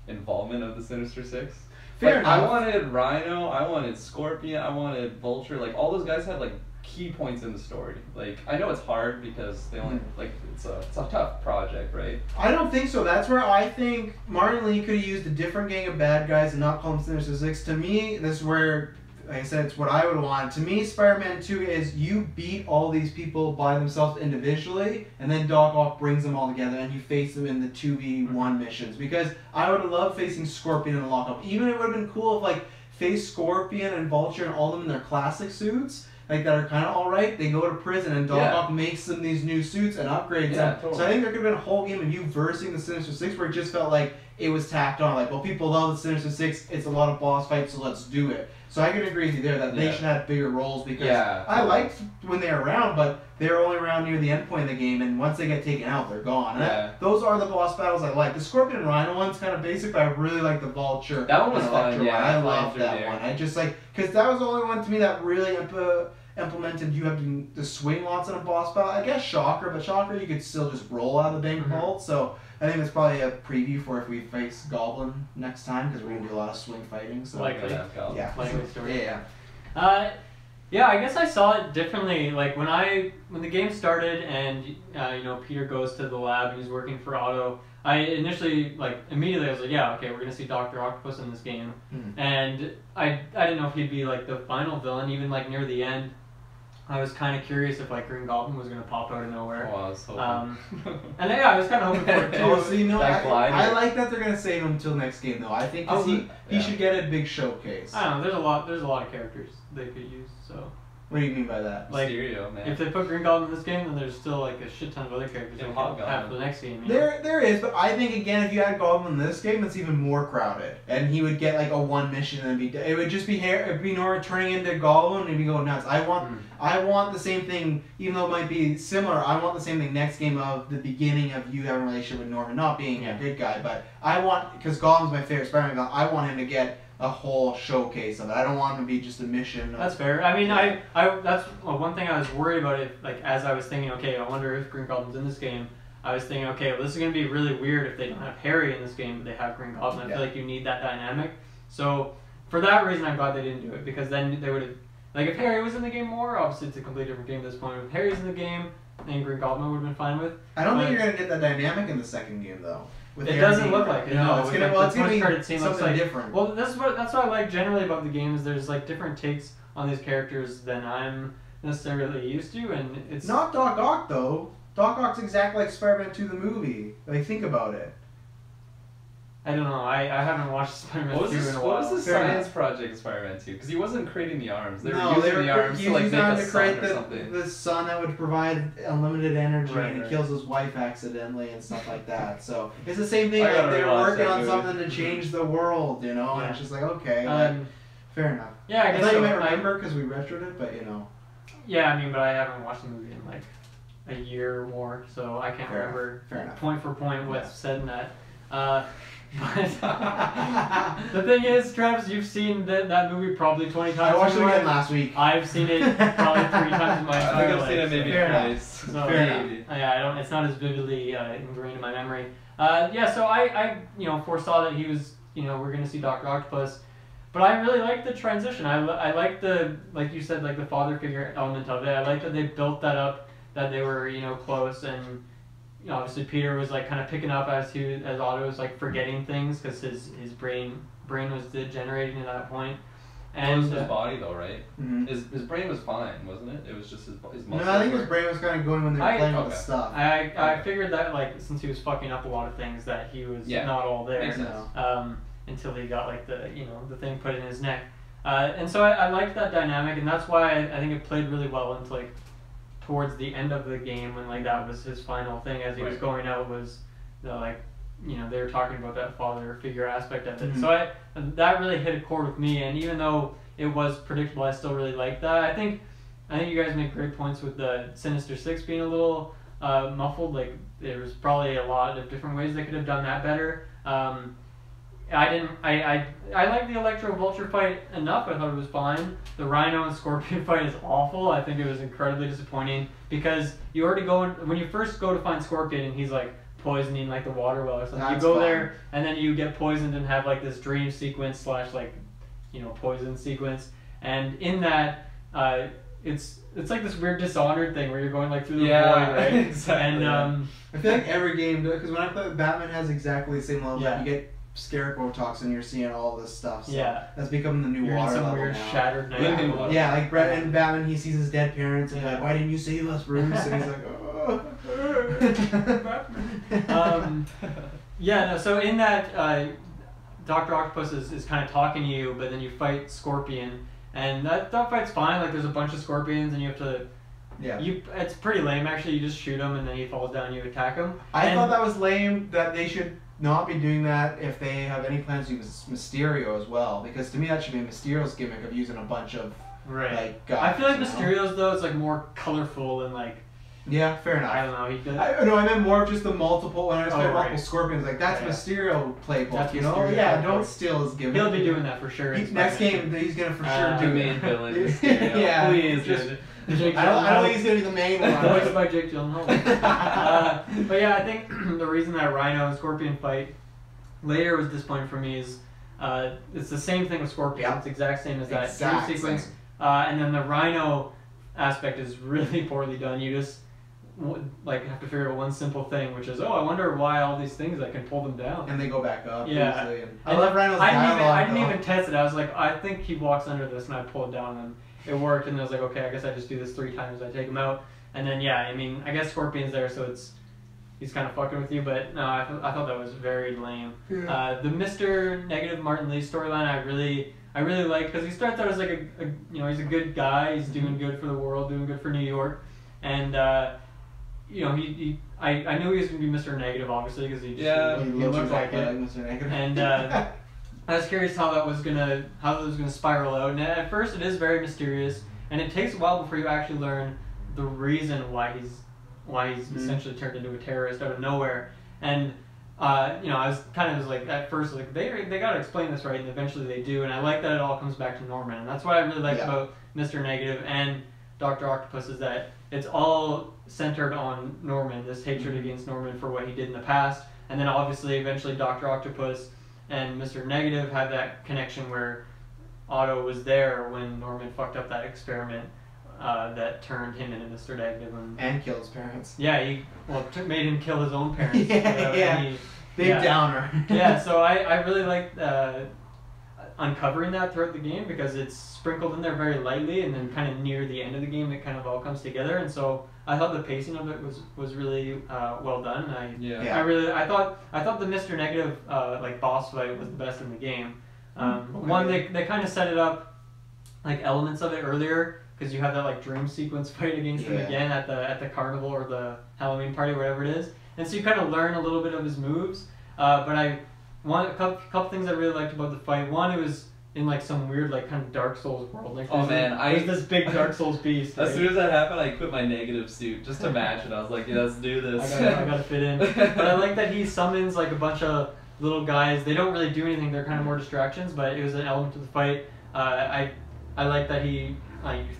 involvement of the Sinister Six. Fair enough. I wanted Rhino, I wanted Scorpion, I wanted Vulture. Like all those guys had like key points in the story. Like I know it's hard because they only like it's a tough project, right? I don't think so. That's where I think Martin Lee could have used a different gang of bad guys and not call them Sinister Six. To me, this is where, like I said, it's what I would want. To me, Spider-Man 2 is you beat all these people by themselves individually, and then Doc Ock brings them all together, and you face them in the 2v1 missions. Because I would have loved facing Scorpion in the lockup. Even it would have been cool if, like, face Scorpion and Vulture and all of them in their classic suits, like, that are kind of alright. They go to prison, and Doc Ock makes them these new suits and upgrades them. Totally. So I think there could have been a whole game of you versing the Sinister Six where it just felt like it was tacked on. Like, well, people love the Sinister Six, it's a lot of boss fights, so let's do it. So I can agree with you there that they should have bigger roles, because I liked when they were around, but they're only around near the end point of the game, and once they get taken out, they're gone. And those are the boss battles I like. The Scorpion and Rhino one's kind of basic, but I really like the Vulture. That one was fun, I loved that one. I just like, because that was the only one to me that really implemented you have to swing lots in a boss battle. I guess Shocker, but Shocker you could still just roll out of the bank vault, so I think that's probably a preview for if we face Goblin next time, because we're going to do a lot of swing fighting. So likely. Yeah. Yeah, I guess I saw it differently. Like when the game started and Peter goes to the lab and he's working for Otto. I initially immediately I was like, yeah, okay, we're gonna see Dr. Octopus in this game, and I didn't know if he'd be like the final villain. Even like near the end, I was kind of curious if like Green Goblin was gonna pop out of nowhere. Oh, I was hoping. And yeah, I was kind of hoping for it too. Oh, so I That like that they're gonna save him until next game though. I think 'cause he should get a big showcase. I don't know. There's a lot of characters they could use. So. What do you mean by that? Like, Mysterio, man. if they put Green Goblin in this game, then there's still like a shit ton of other characters Yeah, they Hot can have Goblin. for the next game. There is, but I think again, if you add Goblin in this game, it's even more crowded, and he would get like a one mission and be. It would just be Nora turning into Goblin and he'd go nuts. I want the same thing, even though it might be similar. I want the same thing next game of the beginning of you having a relationship with Norman, not being a good guy, but I want because Goblin's my favorite Spider-Man villain. I want him to get a whole showcase of it. I don't want him to be just a mission. That's fair. I mean, I that's one thing I was worried about it. Like as I was thinking, okay, I wonder if Green Goblin's in this game. I was thinking, okay, well, this is gonna be really weird if they don't have Harry in this game, but they have Green Goblin. I feel like you need that dynamic. So for that reason, I'm glad they didn't do it because then they would have. Like if Harry was in the game more, obviously it's a completely different game at this point. If Harry's in the game, then Green Goblin would have been fine with. I don't think you're gonna get that dynamic in the second game though. It doesn't look like it. No, it's gonna be something different. Well, that's what I like generally about the game is there's like different takes on these characters than I'm necessarily used to, and it's not Doc Ock though. Doc Ock's exactly like Spider-Man 2 the movie. Like think about it. I don't know. I haven't watched Spider-Man 2 in a while. What was the science project in Spider-Man 2? Because he wasn't creating the arms. They were No, using the arms to like make a sun create or something. the sun that would provide unlimited energy, Right, and he right. kills his wife accidentally and stuff like that. So it's the same thing. I Like gotta they were rewatch working that on movie. something to change the world, you know, and Yeah. it's just like okay, like, fair enough. Yeah, I I guess thought so. you might remember because we retroed it, but you know. Yeah, I mean, but I haven't watched the movie in like a year or more, so I can't remember Fair enough. point for point what's said in that. But the thing is, Travis, you've seen that movie probably 20 times. I watched it in your again life. last week. I've seen it probably 3 times in my I think entire I've life. seen it maybe Fair enough. twice. So, Fair Maybe. yeah, I don't. It's not as vividly ingrained in my memory. Yeah, so I foresaw that he was, we're gonna see Dr. Octopus, but I really like the transition. I like the, like you said, like the father figure element of it. I like that they built that up, that they were close, and obviously Peter was like kind of picking up as Otto was like forgetting things because his brain was degenerating at that point. And And his body though, right? Mm-hmm. His brain was fine, wasn't it? It was just his muscles. No, I think his brain was kind of going when they were playing with the stuff. I figured that like since he was fucking up a lot of things that he was not all there. Makes sense. Until he got like the the thing put in his neck, and so I liked that dynamic, and that's why I think it played really well into like towards the end of the game when like that was his final thing as he was going out was they were talking about that father figure aspect of it. Mm-hmm. So that really hit a chord with me, and even though it was predictable, I still really liked that. I think you guys make great points with the Sinister Six being a little muffled. Like there was probably a lot of different ways they could have done that better. I like the Electro Vulture fight enough. I thought it was fine. The Rhino and Scorpion fight is awful. I think it was incredibly disappointing because you already when you first go to find Scorpion and he's like poisoning like the water well or something. You go there and then you get poisoned and have like this dream sequence / poison sequence, and in that it's like this weird Dishonored thing where you're going like through the void, right? Exactly. And I feel like every game, because when I play Batman, has exactly the same level. Yeah. You get Scarecrow talks and you're seeing all this stuff. So Yeah. that's becoming the new you're in water some level weird now. shattered night. Yeah. Yeah, like Brett and Batman, he sees his dead parents and he's like, Yeah. "Why didn't you save us, Bruce?" And he's like, "Oh." Yeah, no, so in that, Dr. Octopus is kind of talking to you, but then you fight Scorpion, and that fight's fine. Like, there's a bunch of Scorpions, and you have to... Yeah. It's pretty lame, actually. You just shoot him, and then he falls down, you attack him. I thought that was lame that they should not be doing that if they have any plans to use Mysterio as well, because to me that should be Mysterio's gimmick of using a bunch of like guys. I feel like you know? Mysterio's, though, it's like more colorful and like... Yeah, fair enough. I don't know, he does... I meant more of just the multiple, when I was playing right. multiple Scorpions, like that's Yeah. Mysterio playbook, That's you know? Mysterio Yeah, playbook. don't steal his gimmick. He'll be doing that for sure. in Next Spider-Man. game, he's gonna for sure The do main it. villain, Mysterio. Yeah, Please, just- dude. Jake I don't think Gyllenhaal. he's gonna be the main Voiced one. by Jake Gyllenhaal. But yeah, I think the reason that Rhino and Scorpion fight later was disappointing for me is it's the same thing with Scorpion. Yeah. It's the exact same as that Exact dream sequence. same. And then the Rhino aspect is really poorly done. You just like have to figure out one simple thing, which is, oh, I wonder why all these things I can pull them down. And they go back up. Yeah. Easily. And I love Rhino's dialogue. I didn't even test it. I was like, I think he walks under this, and I pulled it down, and it worked. And I was like, okay, I guess I just do this 3 times. I take him out, and then yeah, I mean, I guess Scorpion's there, so he's kind of fucking with you. But no, I thought that was very lame. Yeah. The Mr. Negative Martin Lee storyline, I really liked, because he starts out as like a he's a good guy. He's doing good for the world, doing good for New York, and I knew he was gonna be Mr. Negative, obviously, because he looked like it. Mr. Negative. And I was curious how that was gonna spiral out. And at first, it is very mysterious, and it takes a while before you actually learn the reason why he's essentially turned into a terrorist out of nowhere. And I was kind of like at first like they gotta explain this right, and eventually they do. And I like that it all comes back to Norman, and that's what I really like about Mr. Negative and Dr. Octopus, is that it's all centered on Norman, this hatred against Norman for what he did in the past. And then obviously eventually Dr. Octopus and Mr. Negative had that connection where Otto was there when Norman fucked up that experiment that turned him into Mr. Negative. And killed his parents. Yeah, he made him kill his own parents. Big downer. Yeah, so I really liked uncovering that throughout the game, because it's sprinkled in there very lightly, and then kind of near the end of the game it kind of all comes together. And so I thought the pacing of it was really well done. I thought the Mr. Negative like boss fight was the best in the game. One, they kind of set it up, like elements of it earlier, because you have that like dream sequence fight against him again at the carnival or the Halloween party, whatever it is, and so you kind of learn a little bit of his moves. But a couple things I really liked about the fight. One, it was in like some weird like kind of Dark Souls world. Like there's this big Dark Souls beast. As soon as that happened, I quit my negative suit just to match it. I was like, yeah, let's do this. I gotta fit in. But I like that he summons like a bunch of little guys. They don't really do anything. They're kind of more distractions, but it was an element to the fight. I like that he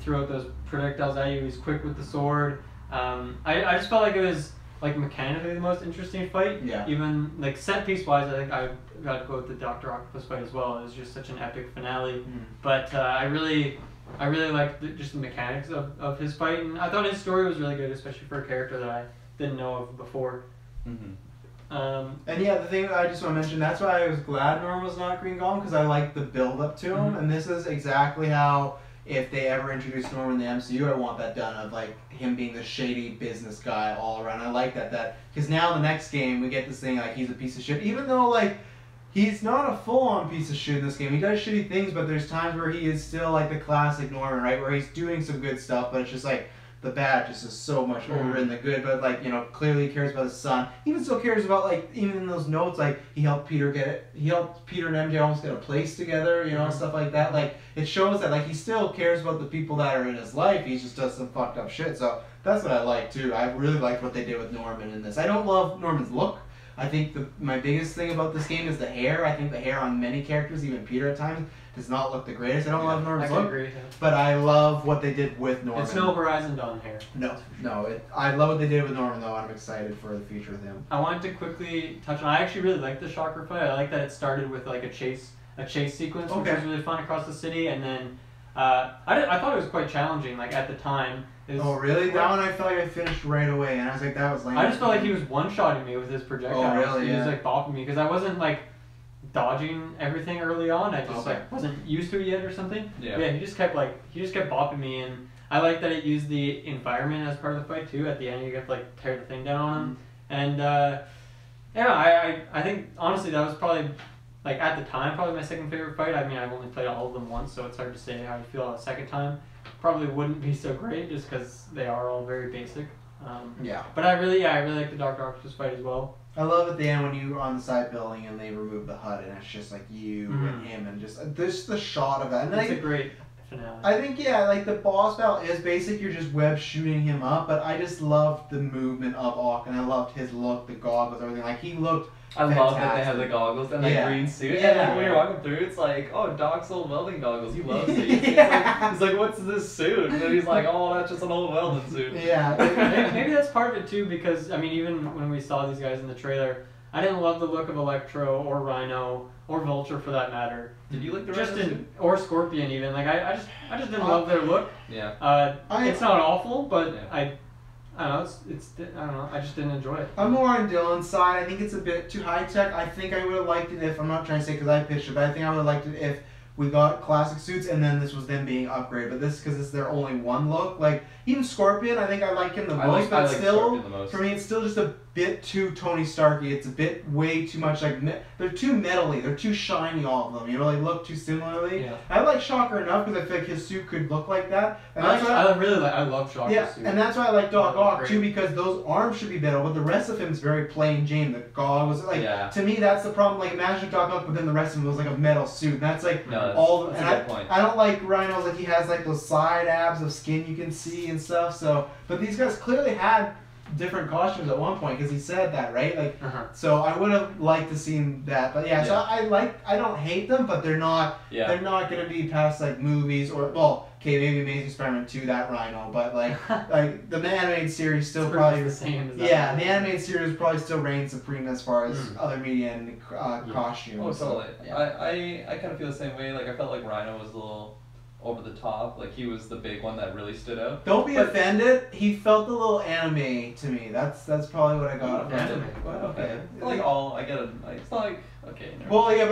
threw out those projectiles at you. He's quick with the sword. I just felt like it was like mechanically the most interesting fight. Yeah. Even like set piece wise, I think I got to go with the Dr. Octopus fight as well. It was just such an epic finale. But I really liked just the mechanics of his fight, and I thought his story was really good, especially for a character that I didn't know of before. And yeah, the thing I just want to mention, that's why I was glad Norm was not Green Goblin, because I liked the build up to him, and this is exactly how, if they ever introduce Norm in the MCU, I want that done, of like him being the shady business guy all around. I like that because now the next game we get this thing like he's a piece of shit, even though like he's not a full-on piece of shit in this game. He does shitty things, but there's times where he is still like the classic Norman, right, where he's doing some good stuff, but it's just like the bad just is so much overridden the good. But like, clearly he cares about his son. He even still cares about, like, even in those notes, like he helped Peter and MJ almost get a place together, stuff like that. Like, it shows that like he still cares about the people that are in his life. He just does some fucked up shit. So that's what I like too. I really liked what they did with Norman in this. I don't love Norman's look. I think my biggest thing about this game is the hair. I think the hair on many characters, even Peter at times, does not look the greatest. I don't love Norman's look. Agree, but I love what they did with Norman. It's no Horizon Dawn hair. No. I love what they did with Norman, though. I'm excited for the future with him. I wanted to quickly touch on, I actually really like the Shocker fight. I like that it started with like a chase sequence, which was really fun across the city, and then I thought it was quite challenging, like at the time. Oh really? That one I felt like I finished right away, and I was like, that was lame. I just felt like he was one-shotting me with his projectiles. Oh really? He was like bopping me, because I wasn't like dodging everything early on. I just like wasn't used to it yet or something. Yeah, he just kept bopping me, and I like that it used the environment as part of the fight too. At the end, you get to like tear the thing down on him, and I think honestly that was probably, like at the time, probably my second favorite fight. I mean, I've only played all of them once, so it's hard to say how I feel a second time. Probably wouldn't be so great just because they are all very basic. But I really like the Dr. Octopus fight as well. I love at the end when you're on the side building and they remove the HUD and it's just like you and him and just the shot of that. And it's a great finale. I think like the boss battle is basic. You're just web shooting him up, but I just loved the movement of Ock, and I loved his look, the goggles, everything. Like he looked. I love that they have the goggles and the green suit. And like, when you're walking through, it's like, oh, Doc's old welding goggles. He loves it. He's like, what's this suit? And then he's like, oh, that's just an old welding suit. Yeah. Maybe that's part of it too, because I mean, even when we saw these guys in the trailer, I didn't love the look of Electro or Rhino or Vulture for that matter. Did you like the Just Rhino in, suit? or Scorpion even. Like I just didn't love their look. Yeah. It's not awful, but Yeah. I don't know. I don't know. I just didn't enjoy it. I'm more on Dylan's side. I think it's a bit too high tech. I think I would have liked it if, I'm not trying to say because I pitched it, but I think I would have liked it if we got classic suits and then this was them being upgraded. But this, because this is their only one look. Like, even Scorpion, I think I like him the most, but still, Scorpion the most. for me, it's still just a bit too Tony Starky. It's a bit way too much like, they're too metally, they're too shiny, all of them, you know, they look too similarly. Yeah. I like Shocker enough because I feel like his suit could look like that. And I that's why I love Shocker's yeah, suit. and that's why I like Doc Ock Great. too, because those arms should be better, but the rest of him is very plain Jane. The goggles, like, Yeah. to me, that's the problem. Like, imagine Doc Ock, but then the rest of him was like a metal suit. And that's like No, all. that's And a good point. I don't like Rhino's. Like, he has like those side abs of skin you can see and stuff. So, but these guys clearly had different costumes at one point because he said that, right? Like, so I would have liked to see that. But yeah, so I don't hate them, but they're not. Yeah. They're not gonna be past like movies or well, okay, maybe Amazing Spider-Man 2, that Rhino, but like like the animated series still It's probably the same as that. yeah, the animated series probably still reigns supreme as far as other media and Oh, costumes. totally. So, yeah. I kind of feel the same way. Like, I felt like Rhino was a little over the top. Like, he was the big one that really stood out. Don't be offended. He felt a little anime to me. That's probably what I got. from Anime. it. Well, okay. Yeah. Like, I get it. Like, it's not like, okay. never Well, yeah,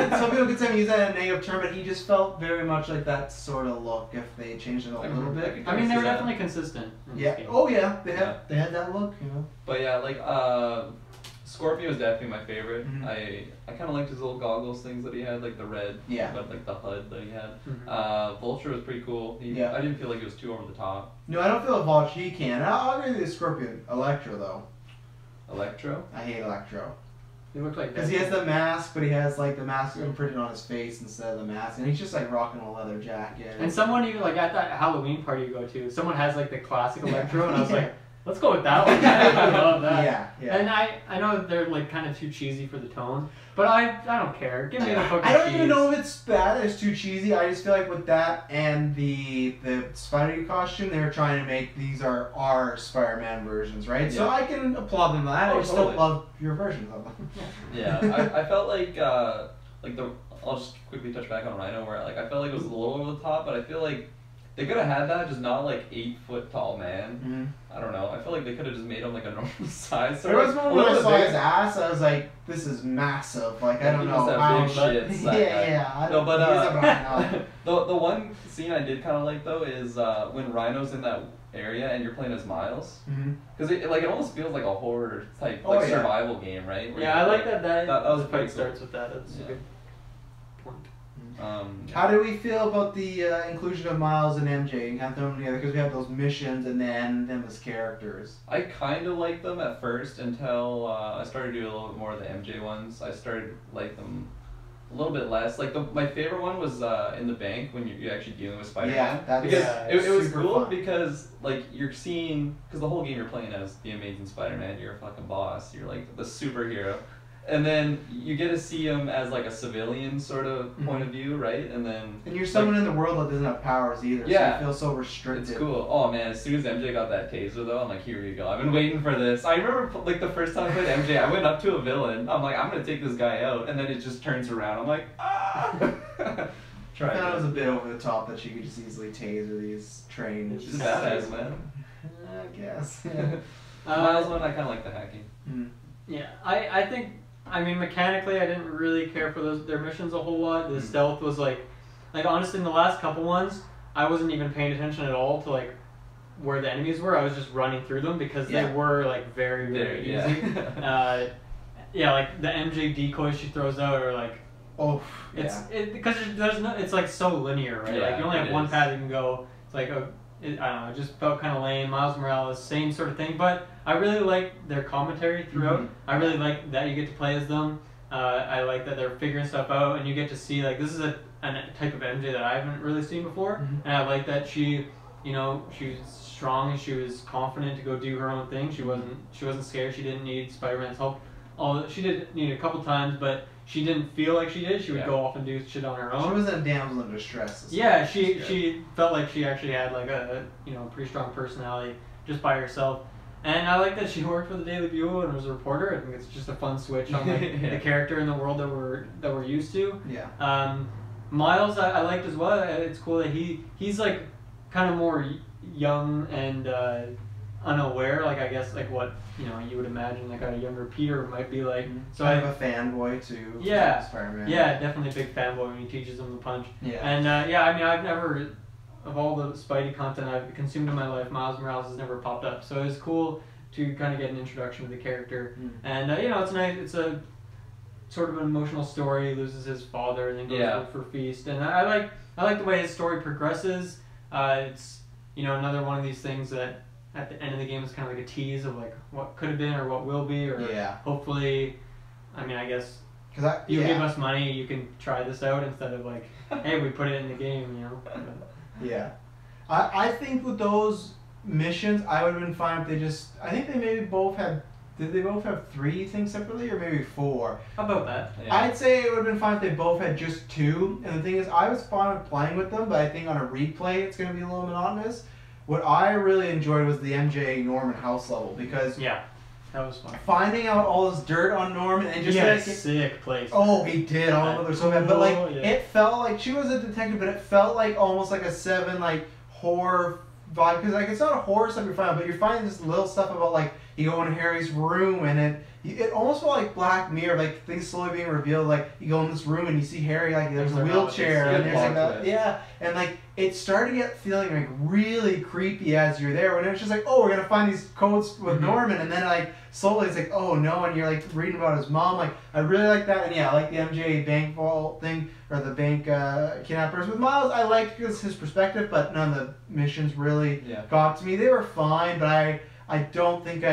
but some people could say use that in a negative term, but he just felt very much like that sort of look if they changed it a little bit. I mean, they were see that. definitely consistent. In this Yeah. game. Oh yeah, they had that look, you know. But yeah, like, Scorpio was definitely my favorite. Mhm. I kind of liked his little goggles things that he had, like the red, Yeah. but like the HUD that he had. Mhm. Vulture was pretty cool. Yeah. I didn't feel like it was too over the top. No, I don't feel a Vulture. He can. I'll agree with the Scorpion. Electro though. Electro. I hate Electro. He looked like Because he has the mask, but he has like the mask imprinted on his face instead of the mask, and he's just like rocking a leather jacket. And someone even like at that Halloween party you go to, someone has like the classic Electro, and I was like, let's go with that one. I love that. Yeah. And I know they're like kind of too cheesy for the tone, but I don't care. Give me the fucking I don't cheese. even know if it's bad. It's too cheesy. I just feel like with that and the Spidey costume, they're trying to make these are our Spider-Man versions, right? So Yeah. I can applaud them for that. Oh, I still totally. love your versions of them. Yeah, I felt like the. I'll just quickly touch back on Rhino, where like I felt like it was a little over the top, but I feel like they could have had that, just not like 8 foot tall man. Mm-hmm. I don't know. I feel like they could have just made him like a normal size. There was like, one a when I little saw bit his ass, I was like, this is massive. Like, I Yeah, don't he know must have how, big but shits, that guy. yeah. No, but, he is a Rhino. The one scene I did kind of like though is when Rhino's in that area and you're playing as Miles, Mhm. because it almost feels like a horror type Oh, like yeah. survival game, right? Where Yeah, you're, I like that. That was the pretty fight cool. starts with that. That's Yeah. a good point. How do we feel about the inclusion of Miles and MJ and kind of throw them together? Because we have those missions and then them as characters. I kind of liked them at first until I started doing a little bit more of the MJ ones. I started like them a little bit less. Like my favorite one was in the bank when you're actually dealing with Spider-Man. Yeah, that's because it was super cool fun. because like you're seeing, because the whole game you're playing as the Amazing Spider-Man. You're a fucking boss. You're like the superhero. And then you get to see him as like a civilian sort of point of view, right? And then And you're someone in the world that doesn't have powers either, Yeah. so you feel so restricted. it's cool. Oh man, as soon as MJ got that taser though, I'm like, here you go. I've been waiting for this. I remember like the first time I played MJ, I went up to a villain. I'm like, I'm gonna take this guy out, and then it just turns around. I'm like, ah. Try I thought it was a it. bit over the top that she could just easily taser these trains. She's a badass, man. I guess. Miles one, I kind of like the hacking. Yeah, I think, I mean, mechanically, I didn't really care for their missions a whole lot. The stealth was like honestly, in the last couple ones, I wasn't even paying attention at all to like where the enemies were. I was just running through them because they were like very, very easy. Yeah, like the MJ decoys she throws out are like, because there's no, it's like so linear, right? Yeah, like you only have it one is. path you can go. It's like I don't know, it just felt kind of lame. Miles Morales, same sort of thing, but I really like their commentary throughout. I really like that you get to play as them. I like that they're figuring stuff out, and you get to see like this is a type of MJ that I haven't really seen before, and I like that she was strong and she was confident to go do her own thing. She wasn't scared. She didn't need Spider-Man's help. Although she did need a couple times, but she didn't feel like she did. She would go off and do shit on her own. She wasn't a damsel in distress. Yeah, she felt like she actually had like a pretty strong personality just by herself. And I like that she worked for the Daily Bugle and was a reporter. I think it's just a fun switch on like, Yeah. the character in the world that we're used to. Yeah. Miles, I liked as well. It's cool that he's like kind of more young and unaware. Like I guess like what you would imagine like a younger Peter might be like. So kind of a fanboy too. Yeah. Spider-Man. Yeah, definitely a big fanboy when he teaches him the punch. Yeah. And yeah, I mean I've never. Of all the Spidey content I've consumed in my life, Miles Morales has never popped up. So it's cool to kind of get an introduction to the character. And it's nice. It's a sort of an emotional story. He loses his father and then goes to look for Feast. And I like the way his story progresses. It's another one of these things that at the end of the game is kind of like a tease of like what could have been or what will be or hopefully. I mean, I guess. You give us money, you can try this out instead of like, hey, we put it in the game, But, yeah. I think with those missions, I would have been fine if they just... I think they maybe both had... Did they both have 3 things separately or maybe 4? How about that? Yeah. I'd say it would have been fine if they both had just 2. And the thing is, I was fine with playing with them, but I think on a replay it's going to be a little monotonous. What I really enjoyed was the MJ Norman house level because... Yeah. That was fun. Finding out all this dirt on Norman and just a sick place. Oh, he did. All of them so bad. But like, it felt like she was a detective, but it felt like almost like a 7 like horror vibe because like it's not a horror stuff you're finding, but you're finding this little stuff about like you go in Harry's room and it almost felt like Black Mirror, like things slowly being revealed. Like you go in this room and you see Harry, like there's a wheelchair and there's like and like it started to get feeling like really creepy as you're there when it was just like, oh, we're gonna find these codes with Norman, and then like slowly it's like, oh no, and you're like reading about his mom. Like I really like that, and yeah, I like the MJ bank vault thing or the bank kidnappers with Miles. I liked his perspective, but none of the missions really got to me. They were fine, but I don't think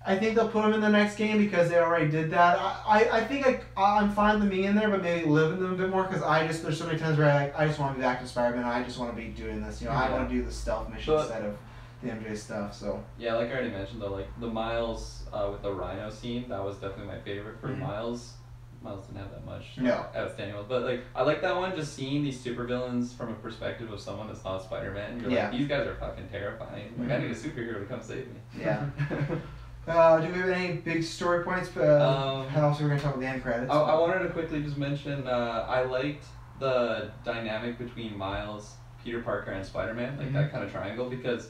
I think they'll put him in the next game because they already did that. I think I'm fine with them being in there, but maybe live in them a bit more because there's so many times where I just want to be back to Spider-Man. I just want to be doing this. I want to do the stealth mission instead of the MJ stuff. So yeah, like I already mentioned though, like the Miles with the Rhino scene, that was definitely my favorite for Miles. Miles didn't have that much outstanding ones, but like I like that one. Just seeing these supervillains from a perspective of someone that's not Spider-Man, you're like, these guys are fucking terrifying. Like I need a superhero to come save me. Yeah. Do we have any big story points? How else are we going to talk about the end credits? I wanted to quickly just mention I liked the dynamic between Miles, Peter Parker, and Spider-Man, like that kind of triangle, because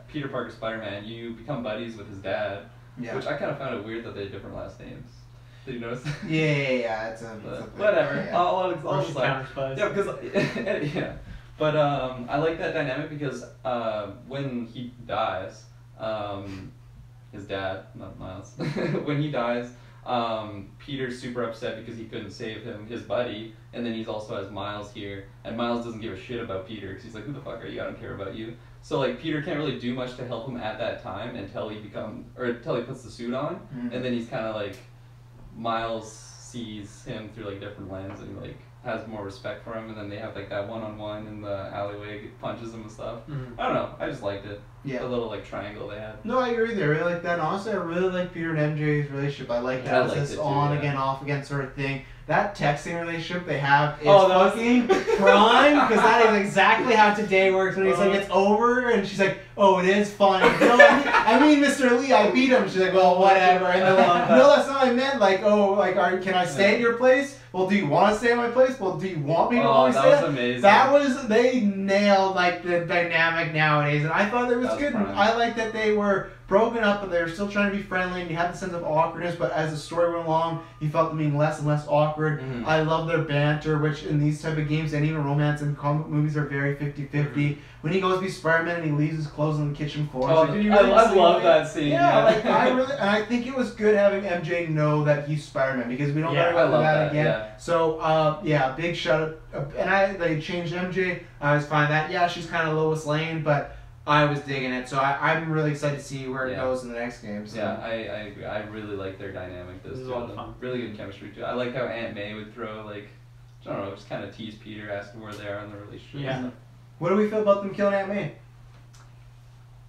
Peter Parker, Spider-Man, you become buddies with his dad, which I kind of found it weird that they had different last names. Did you notice? Yeah. It's a whatever. Yeah. I'll just like yeah. But I like that dynamic because when he dies. His dad, not Miles, when he dies, Peter's super upset because he couldn't save his buddy, and then he's also has Miles here, and Miles doesn't give a shit about Peter because he's like, who the fuck are you? I don't care about you. So like Peter can't really do much to help him at that time until he puts the suit on, and then he's kind of like, Miles sees him through like different lenses and like has more respect for him, and then they have like that one-on-one in the alleyway, punches him and stuff. I don't know, I just liked it. The little like triangle they had. No, I agree there. I really like that. And honestly, I really like Peter and MJ's relationship. I like that. It's this on again, off again sort of thing. That texting relationship they have is fucking prime, because that is exactly how today works. When he's like, it's over, and she's like, oh, it is fine. No, I mean, Mr. Lee, I beat him. She's like, well, whatever. And they're like, no, that's not what I meant. Like, oh, like, can I stay at your place? Well, do you want to stay at my place? Well, do you want me to always stay? That was amazing. They nailed like the dynamic nowadays, and I thought it was good. Prime. I like that they were broken up, but they were still trying to be friendly, and you had the sense of awkwardness, but as the story went along, you felt them being less and less awkward. I love their banter, which in these type of games, and even romance and comic movies are very 50-50. When he goes to be Spider-Man and he leaves his clothes on the kitchen floor. Oh, like, I love that scene. Yeah, like I think it was good having MJ know that he's Spider-Man, because we don't get that again. Yeah. So, big shout out. And they changed MJ. I was fine with that. Yeah, she's kind of Lois Lane, but I was digging it. So I'm really excited to see where it goes in the next game. So. Yeah, I agree. I really like their dynamic. This is a lot of fun. Really good chemistry too. I like how Aunt May would throw I don't know, just kind of tease Peter, asking where they are in the relationship. Yeah. What do we feel about them killing Aunt May?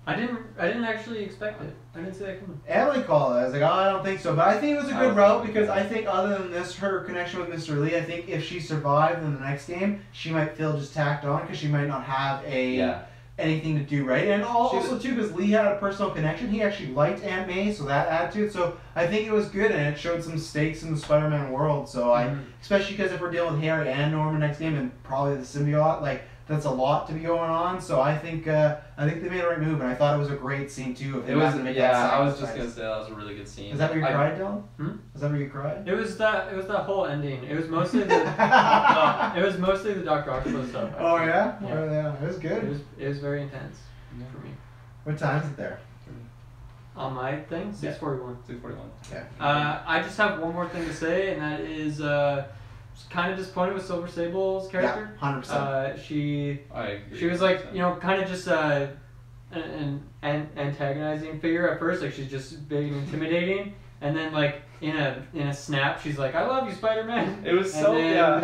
I didn't actually expect it. I didn't see that coming. Emily called it. I was like, oh, I don't think so. But I think it was a good route, because I think other than this, her connection with Mr. Lee, I think if she survived in the next game, she might feel just tacked on, because she might not have a anything to do, right? And also too, because Lee had a personal connection, he actually liked Aunt May, so that added to it. So I think it was good, and it showed some stakes in the Spider-Man world. So especially because if we're dealing with Harry and Norman next game, and probably the symbiote, like that's a lot to be going on. So I think they made the right move, and I thought it was a great scene too. Of it was, I was just gonna say that was a really good scene. Is that where you cried, Dylan? Is that where you cried? It was that whole ending. It was mostly the Dr. Octopus stuff. Actually. Oh yeah? Yeah. It was good. It was very intense for me. What time is it there? On my thing, 6:41. 6:41. Okay. I just have one more thing to say, and that is kind of disappointed with Silver Sable's character. Yeah, 100%. She was like, kind of just an antagonizing figure at first. Like she's just big and intimidating, and then like in a snap, she's like, "I love you, Spider-Man." It was so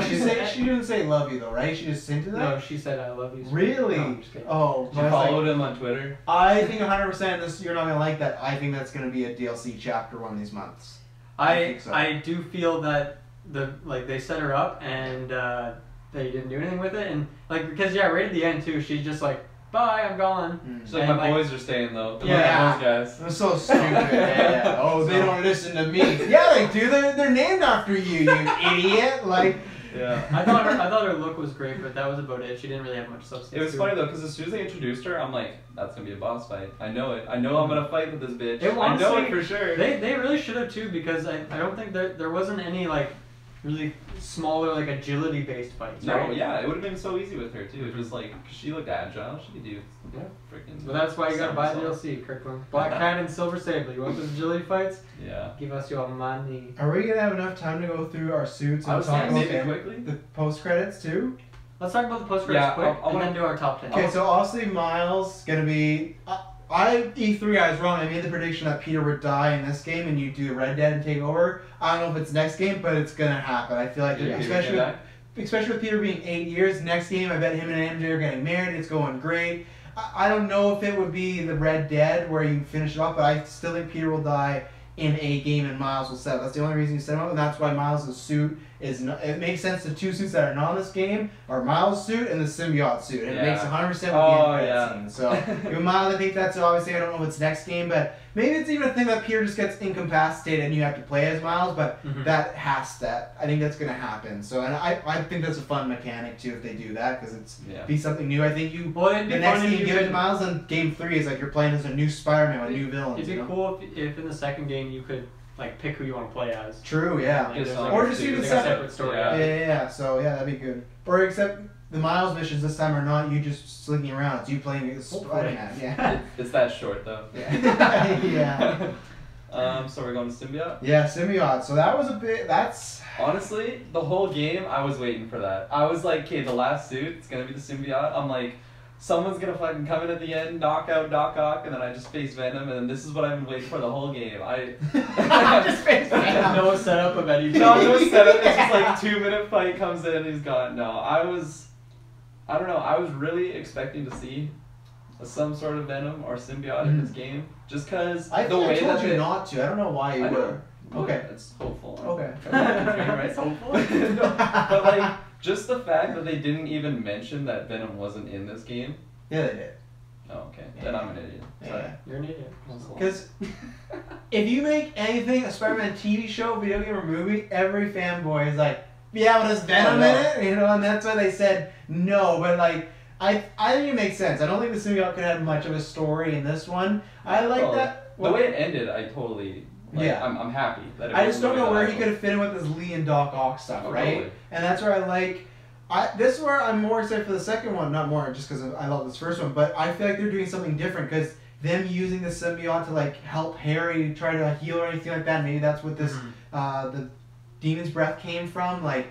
She didn't say "love you" though, right? She just hinted that. No, she said, "I love you." Really? No, I'm just kidding. Oh, you followed him on Twitter. I think 100% this. You're not gonna like that. I think that's gonna be a DLC chapter one of these months. I think so. I do feel that they set her up and they didn't do anything with it, and because right at the end too, she's just like, "Bye, I'm gone." She's like, "My boys are staying though." Yeah, those guys. That's so stupid. Yeah. Oh, they don't listen to me. Yeah, they do. They're named after you, you idiot. Like. Yeah, I thought her look was great, but that was about it. She didn't really have much substance. It was funny though, because as soon as they introduced her, I'm like, "That's gonna be a boss fight. I know it. I know I'm gonna fight with this bitch. I know it for sure." They really should have too, because I don't think there wasn't any really smaller agility based fights. No, right? yeah, it would have been so easy with her too. Just cause she looked agile, she could do freaking. But that's why you gotta buy DLC, Kirklin. Black Cat and Silver Sable. You want those agility fights? Yeah. Give us your money. Are we gonna have enough time to go through our suits and talk about the post credits too? Let's talk about the post credits quick, and then do our top 10. Okay, so obviously Miles gonna be. E3, I was wrong. I made the prediction that Peter would die in this game, and you do Red Dead and take over. I don't know if it's next game, but it's gonna happen. I feel like, especially with Peter being 8 years. Next game, I bet him and MJ are getting married. It's going great. I don't know if it would be the Red Dead where you finish it off, but I still think Peter will die in a game, and Miles will set up. That's the only reason you set him up, and that's why Miles' suit is. It makes sense. The two suits that are not in this game are Miles' suit and the symbiote suit, and it makes 100% with the end credit scene. So with Miles, I think that's obviously. I don't know if it's next game, but maybe it's even a thing that Peter just gets incapacitated and you have to play as Miles. But I think that's gonna happen. So and I think that's a fun mechanic too if they do that, because it's be something new. I think the next game you give it to Miles, and game 3 is like you're playing as a new Spider-Man with new villains. It'd be cool if in the second game you could pick who you want to play as. True, yeah. Or just even separate story. Yeah. So that'd be good. Or except the Miles missions this time are not you just slinking around. It's you playing as Spider-Man. Yeah. It's that short though. Yeah. Yeah. So we're going to symbiote. Yeah, symbiote. So that was a bit. That's honestly the whole game. I was waiting for that. I was like, okay, the last suit. It's gonna be the symbiote. I'm like. Someone's gonna fucking come in at the end, knock out Doc Ock, and then I just face Venom, and then this is what I've been waiting for the whole game. I just face Venom. No setup of anything. No setup. It's just like 2-minute fight comes in, he's gone. No, I don't know. I was really expecting to see some sort of Venom or symbiote in this game, just because I told you not to. I don't know why you were. Okay, it's hopeful. Okay, right? Hopeful. No, but just the fact that they didn't even mention that Venom wasn't in this game. Yeah, they did. Oh, okay. Then I'm an idiot. Sorry. Yeah. You're an idiot. Because if you make anything, a Spider-Man TV show, video game, or movie, every fanboy is like, yeah, but there's Venom in it? And that's why they said no. But I think it makes sense. I don't think the symbiote could have much of a story in this one. I like that. The way it ended, I totally... I'm happy that it I just don't know where he could have fit in with his Lee and Doc Ock stuff, right? Totally. And that's where I like. This is where I'm more excited for the second one, not more just because I love this first one, but I feel like they're doing something different because them using the symbiote to help Harry try to heal or anything like that. Maybe that's what this the demon's breath came from. Right.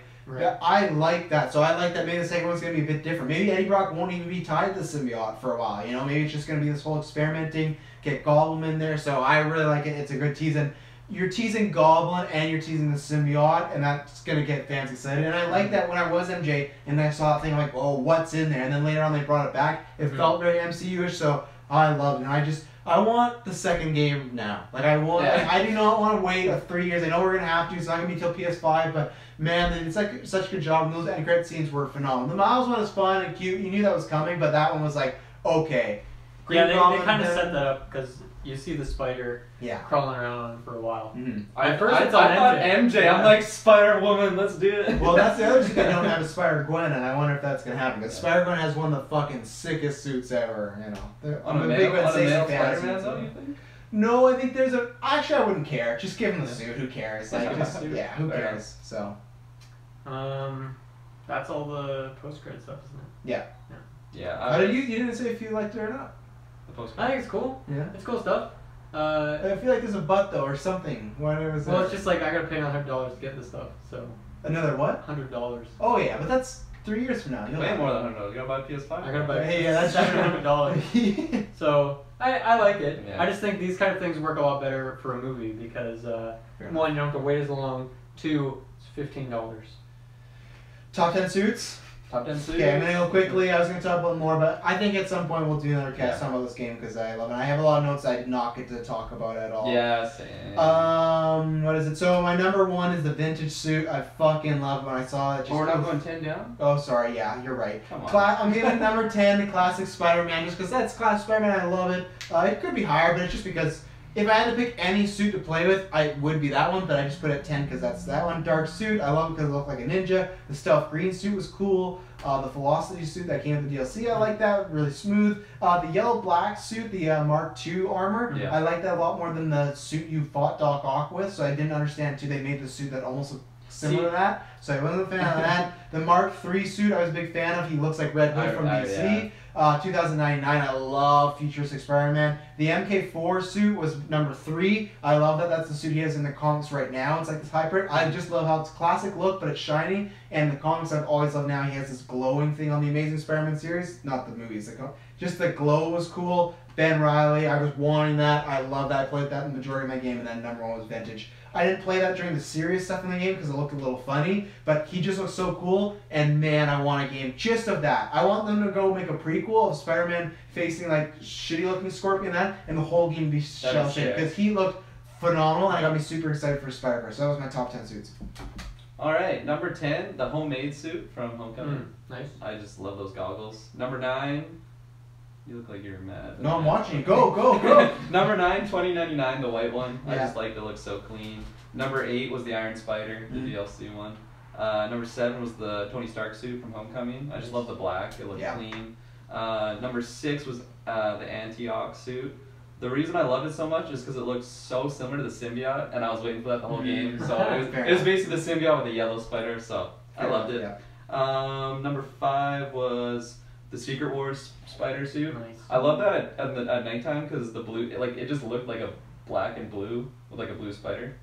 I like that. So I like that maybe the second one's going to be a bit different. Maybe Eddie Brock won't even be tied to the symbiote for a while. Maybe it's just going to be this whole experimenting, get Goblin in there. So I really like it. It's a good tease. And you're teasing Goblin and you're teasing the symbiote, and that's going to get fans excited. And I like that when I was MJ and I saw that thing, I'm like, oh, what's in there? And then later on they brought it back. It felt very MCU-ish, so I loved it. And I want the second game now. I do not want to wait 3 years. I know we're going to have to. It's not going to be till PS5, but man, it's such a good job. And those end credit scenes were phenomenal. The Miles one was fun and cute. You knew that was coming, but that one was okay. Yeah, they Goblin kind of then- set that up because you see the spider Yeah. crawling around on him for a while. Mm-hmm. At first I it's on thought MJ. MJ. I'm like, Spider-Woman, let's do it. Well, that's the other thing. They don't have a Spider-Gwen, and I wonder if that's gonna happen. Because Spider-Gwen has one of the fucking sickest suits ever. You know, On a big male, Gwen on a Stacy male fan, Spider-Man, so- though, you think? No, I think there's a. Actually, I wouldn't care. Just give him the suit. Who cares? Like, just, Suit. yeah, who Fair. cares? So. That's all the post-credit stuff, isn't it? Yeah. Yeah. How did you didn't say if you liked it or not? The post. I think it's cool. Yeah. It's cool stuff. I feel like there's a but though or something. Whatever was Well, it? it's just like I gotta pay $100 to get this stuff, so Another what? $100. Oh yeah, but that's 3 years from now. You'll Way have more it. than $100. You gotta buy a PS5. I gotta buy Hey, yeah, that's $700. So I like it. Yeah. I just think these kind of things work a lot better for a movie because one, you don't have to wait as long. Two, it's $15. Top 10 suits. Top 10 suits. Okay, I'm gonna go quickly. I was gonna talk about more, but I think at some point we'll do another cast talking about this game because I love it. I have a lot of notes I did not get to talk about at all. Yeah, same. What is it? So my number one is the vintage suit. I fucking love it when I saw it. Just Oh, we're not going 10 down? Oh, sorry. Yeah, you're right. Come on. I'm giving number 10 the classic Spider-Man just because that's classic Spider-Man. I love it. It could be higher, but it's just because if I had to pick any suit to play with, I would be that one. But I just put it at 10 because that's that one. Dark suit. I love it because it looked like a ninja. The stealth green suit was cool. The Velocity suit that came with the DLC, I like that. Really smooth. The yellow black suit, the Mark II armor, Yeah. I like that a lot more than the suit you fought Doc Ock with. So I didn't understand too. They made the suit that almost looked similar to that. So I wasn't a fan of that. The Mark III suit, I was a big fan of. He looks like Red Hood from DC. 2099, I love Futuristic Spider-Man. The MK4 suit was number 3. I love that. That's the suit he has in the comics right now. It's like this hybrid. I just love how it's classic look, but it's shiny. And the comics I've always loved now, he has this glowing thing on the Amazing Spider-Man series. Not the movies. Just the glow was cool. Ben Reilly, I was wanting that. I love that. I played that in the majority of my game, and then number 1 was Vintage. I didn't play that during the serious stuff in the game because it looked a little funny, but he just looks so cool, and man, I want a game just of that. I want them to go make a prequel of Spider-Man facing like shitty-looking Scorpion and the whole game be shell-shaped because he looked phenomenal, and I got me super excited for Spider-Verse. So that was my top 10 suits. Alright, number 10, the homemade suit from Homecoming. Nice. I just love those goggles. Number 9, you look like you're mad. No, I'm watching you. Go, go, go. Number 9, 2099, the white one. I Yeah. just liked it, looks so clean. Number 8 was the Iron Spider, the DLC one. Number 7 was the Tony Stark suit from Homecoming. I just love the black, it looked clean. Number 6 was the Antioch suit. The reason I loved it so much is because it looked so similar to the symbiote, and I was waiting for that the whole game. So it was basically the symbiote with a yellow spider, so I loved it. Yeah. Number 5 was the Secret Wars spider suit. Nice. I love that at nighttime because the blue, it just looked like a black and blue with like a blue spider.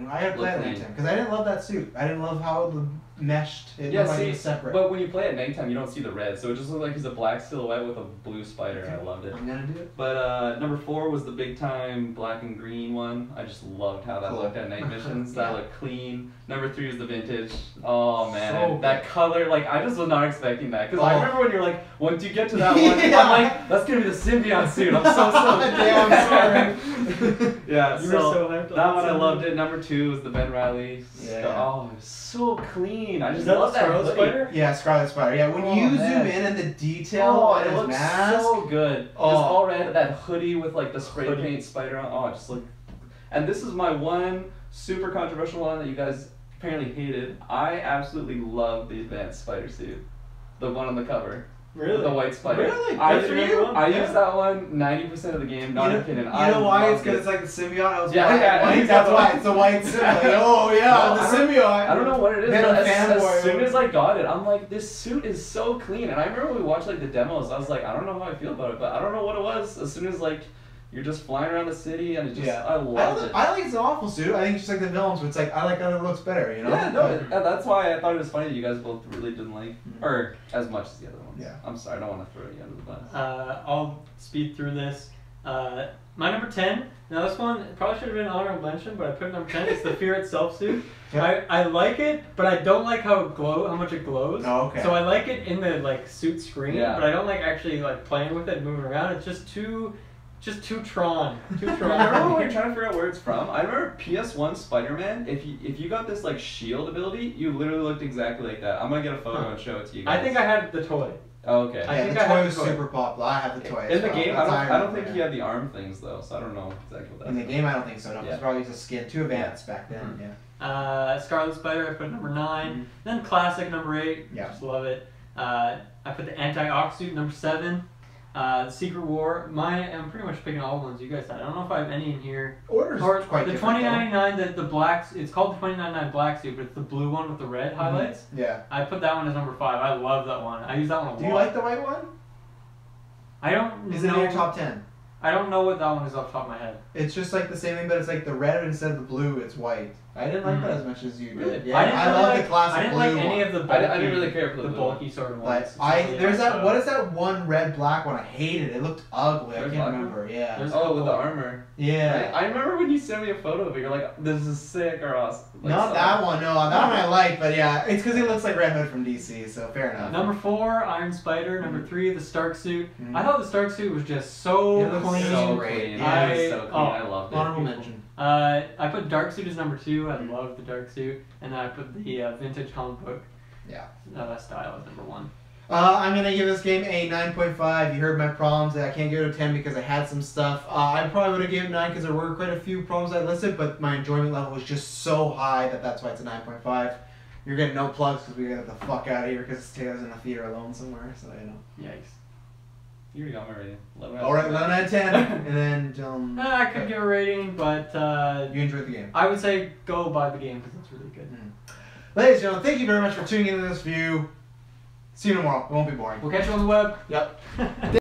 I had to play it at nighttime because I didn't love that suit. I didn't love how the meshed. It looked like it was separate. But when you play at nighttime, you don't see the red, so it just looked like he's a black silhouette with a blue spider, and I loved it. I'm gonna do it. But number 4 was the big time black and green one. I just loved how that looked at night missions. That looked clean. Number 3 was the vintage. Oh man, So that color, I just was not expecting that. Because I remember when you're like, once you get to that one, Yeah. I'm like, that's gonna be the symbiote suit. I'm so Damn, sorry. Yeah, You were so hyped on that one I symbiote. loved it. Number 2 was the Ben Reilly. Yeah. Oh, it was so clean. I just Is that love the that Scarlet hoodie. Spider? Yeah, Scarlet Spider. Yeah, when Oh, you man. zoom in and the detail Oh, on it his looks mask. so good. Oh. Just all red, that hoodie with the spray Hoodie. paint spider on. Oh, it just looked. And this is my one super controversial one that you guys apparently hated. I absolutely love the advanced spider suit, the one on the cover. Really? The white spider. Really? I, Good for you. I use that one 90% of the game. Not even kidding. You know why? It's because because it's like the symbiote. I was Yeah, white. yeah, White, yeah. that's why it's a white symbiote. Oh yeah, No, the I don't- symbiote. I don't know what it is, Been but a as fanboy. soon as I got it, I'm like, this suit is so clean. And I remember when we watched the demos, I was like, I don't know how I feel about it, but I don't know what it was. As soon as you're just flying around the city, and it just I love it. I think it's an awful suit. I think it's just like the villains, but it's I like how it looks better. You know? Yeah, no, and that's why I thought it was funny that you guys both really didn't like, or as much as the other ones. Yeah. I'm sorry, I don't want to throw you under the bus. I'll speed through this. My number 10. Now this one probably should have been an honorable mention, but I put it number 10. It's the Fear Itself suit. Yeah. I like it, but I don't like how much it glows. Oh, okay. So I like it in the suit screen, Yeah. but I don't like actually playing with it and moving around. It's just too Tron. Too I Tron. remember when you're trying to figure out where it's from. I remember PS1 Spider-Man. If you got this shield ability, you literally looked exactly like that. I'm gonna get a photo and show it to you guys. I think I had the toy. Oh, okay. I Yeah, think the I toy have was the toy. super popular. I have the toy. In as the well. game, That's I don't think yeah. he had the arm things though, so I don't know exactly what that's. In the game, I don't think so. No, Yeah. it's probably just a skin. Too advanced back then. Mhm. Yeah. Scarlet Spider, I put number 9. Mhm. Then Classic, number 8. Yeah. Just love it. I put the Anti-Ox suit, number 7. The Secret War. I'm pretty much picking all the ones you guys had. I don't know if I have any in here. Order's Or quite the different, 2099, the black. It's called the 2099 black suit, but it's the blue one with the red though. highlights. Yeah. I put that one as number 5. I love that one. I use that one a lot. Do you like the white one? I don't Is it in know. your top 10? I don't know what that one is off the top of my head. It's just like the same thing, but it's like the red instead of the blue. It's white. I didn't like that as much as you did. Really? Yeah, I didn't really love like, the classic I didn't blue like any one. of the bulky, I didn't really care for the blue bulky sort of Like ones. there's that. What is that one red black one? I hated it. It looked ugly. I Red can't black remember. Yeah. There's- Oh, with the armor. Yeah. I remember when you sent me a photo of it. You're like, "This is sick," or awesome. Like, Not that one. No, that one I like. But yeah, it's because it looks like Red Hood from DC. So fair enough. Number 4, Iron Spider. Number 3, the Stark suit. Mhm. I thought the Stark suit was just so It looks clean. so great. great. Yeah, I- it was so clean. oh, I loved it. Honorable mention. I put Dark suit as number 2. I love the Dark suit, and then I put the vintage comic book Yeah. style as number 1. I'm gonna give this game a 9.5. You heard my problems. I can't give it a 10 because I had some stuff. I probably would have given it 9 because there were quite a few problems I listed, but my enjoyment level was just so high that's why it's a 9.5. You're getting no plugs because we got the fuck out of here because Taylor's in the theater alone somewhere. So you know. Yikes. You already got my rating. 11 All right, 11 out of 10, and then I could give a rating, but you enjoyed the game. I would say go buy the game because it's really good. Ladies and gentlemen, thank you very much for tuning into this view. See you tomorrow. It won't be boring. We'll catch you on the web. Yep.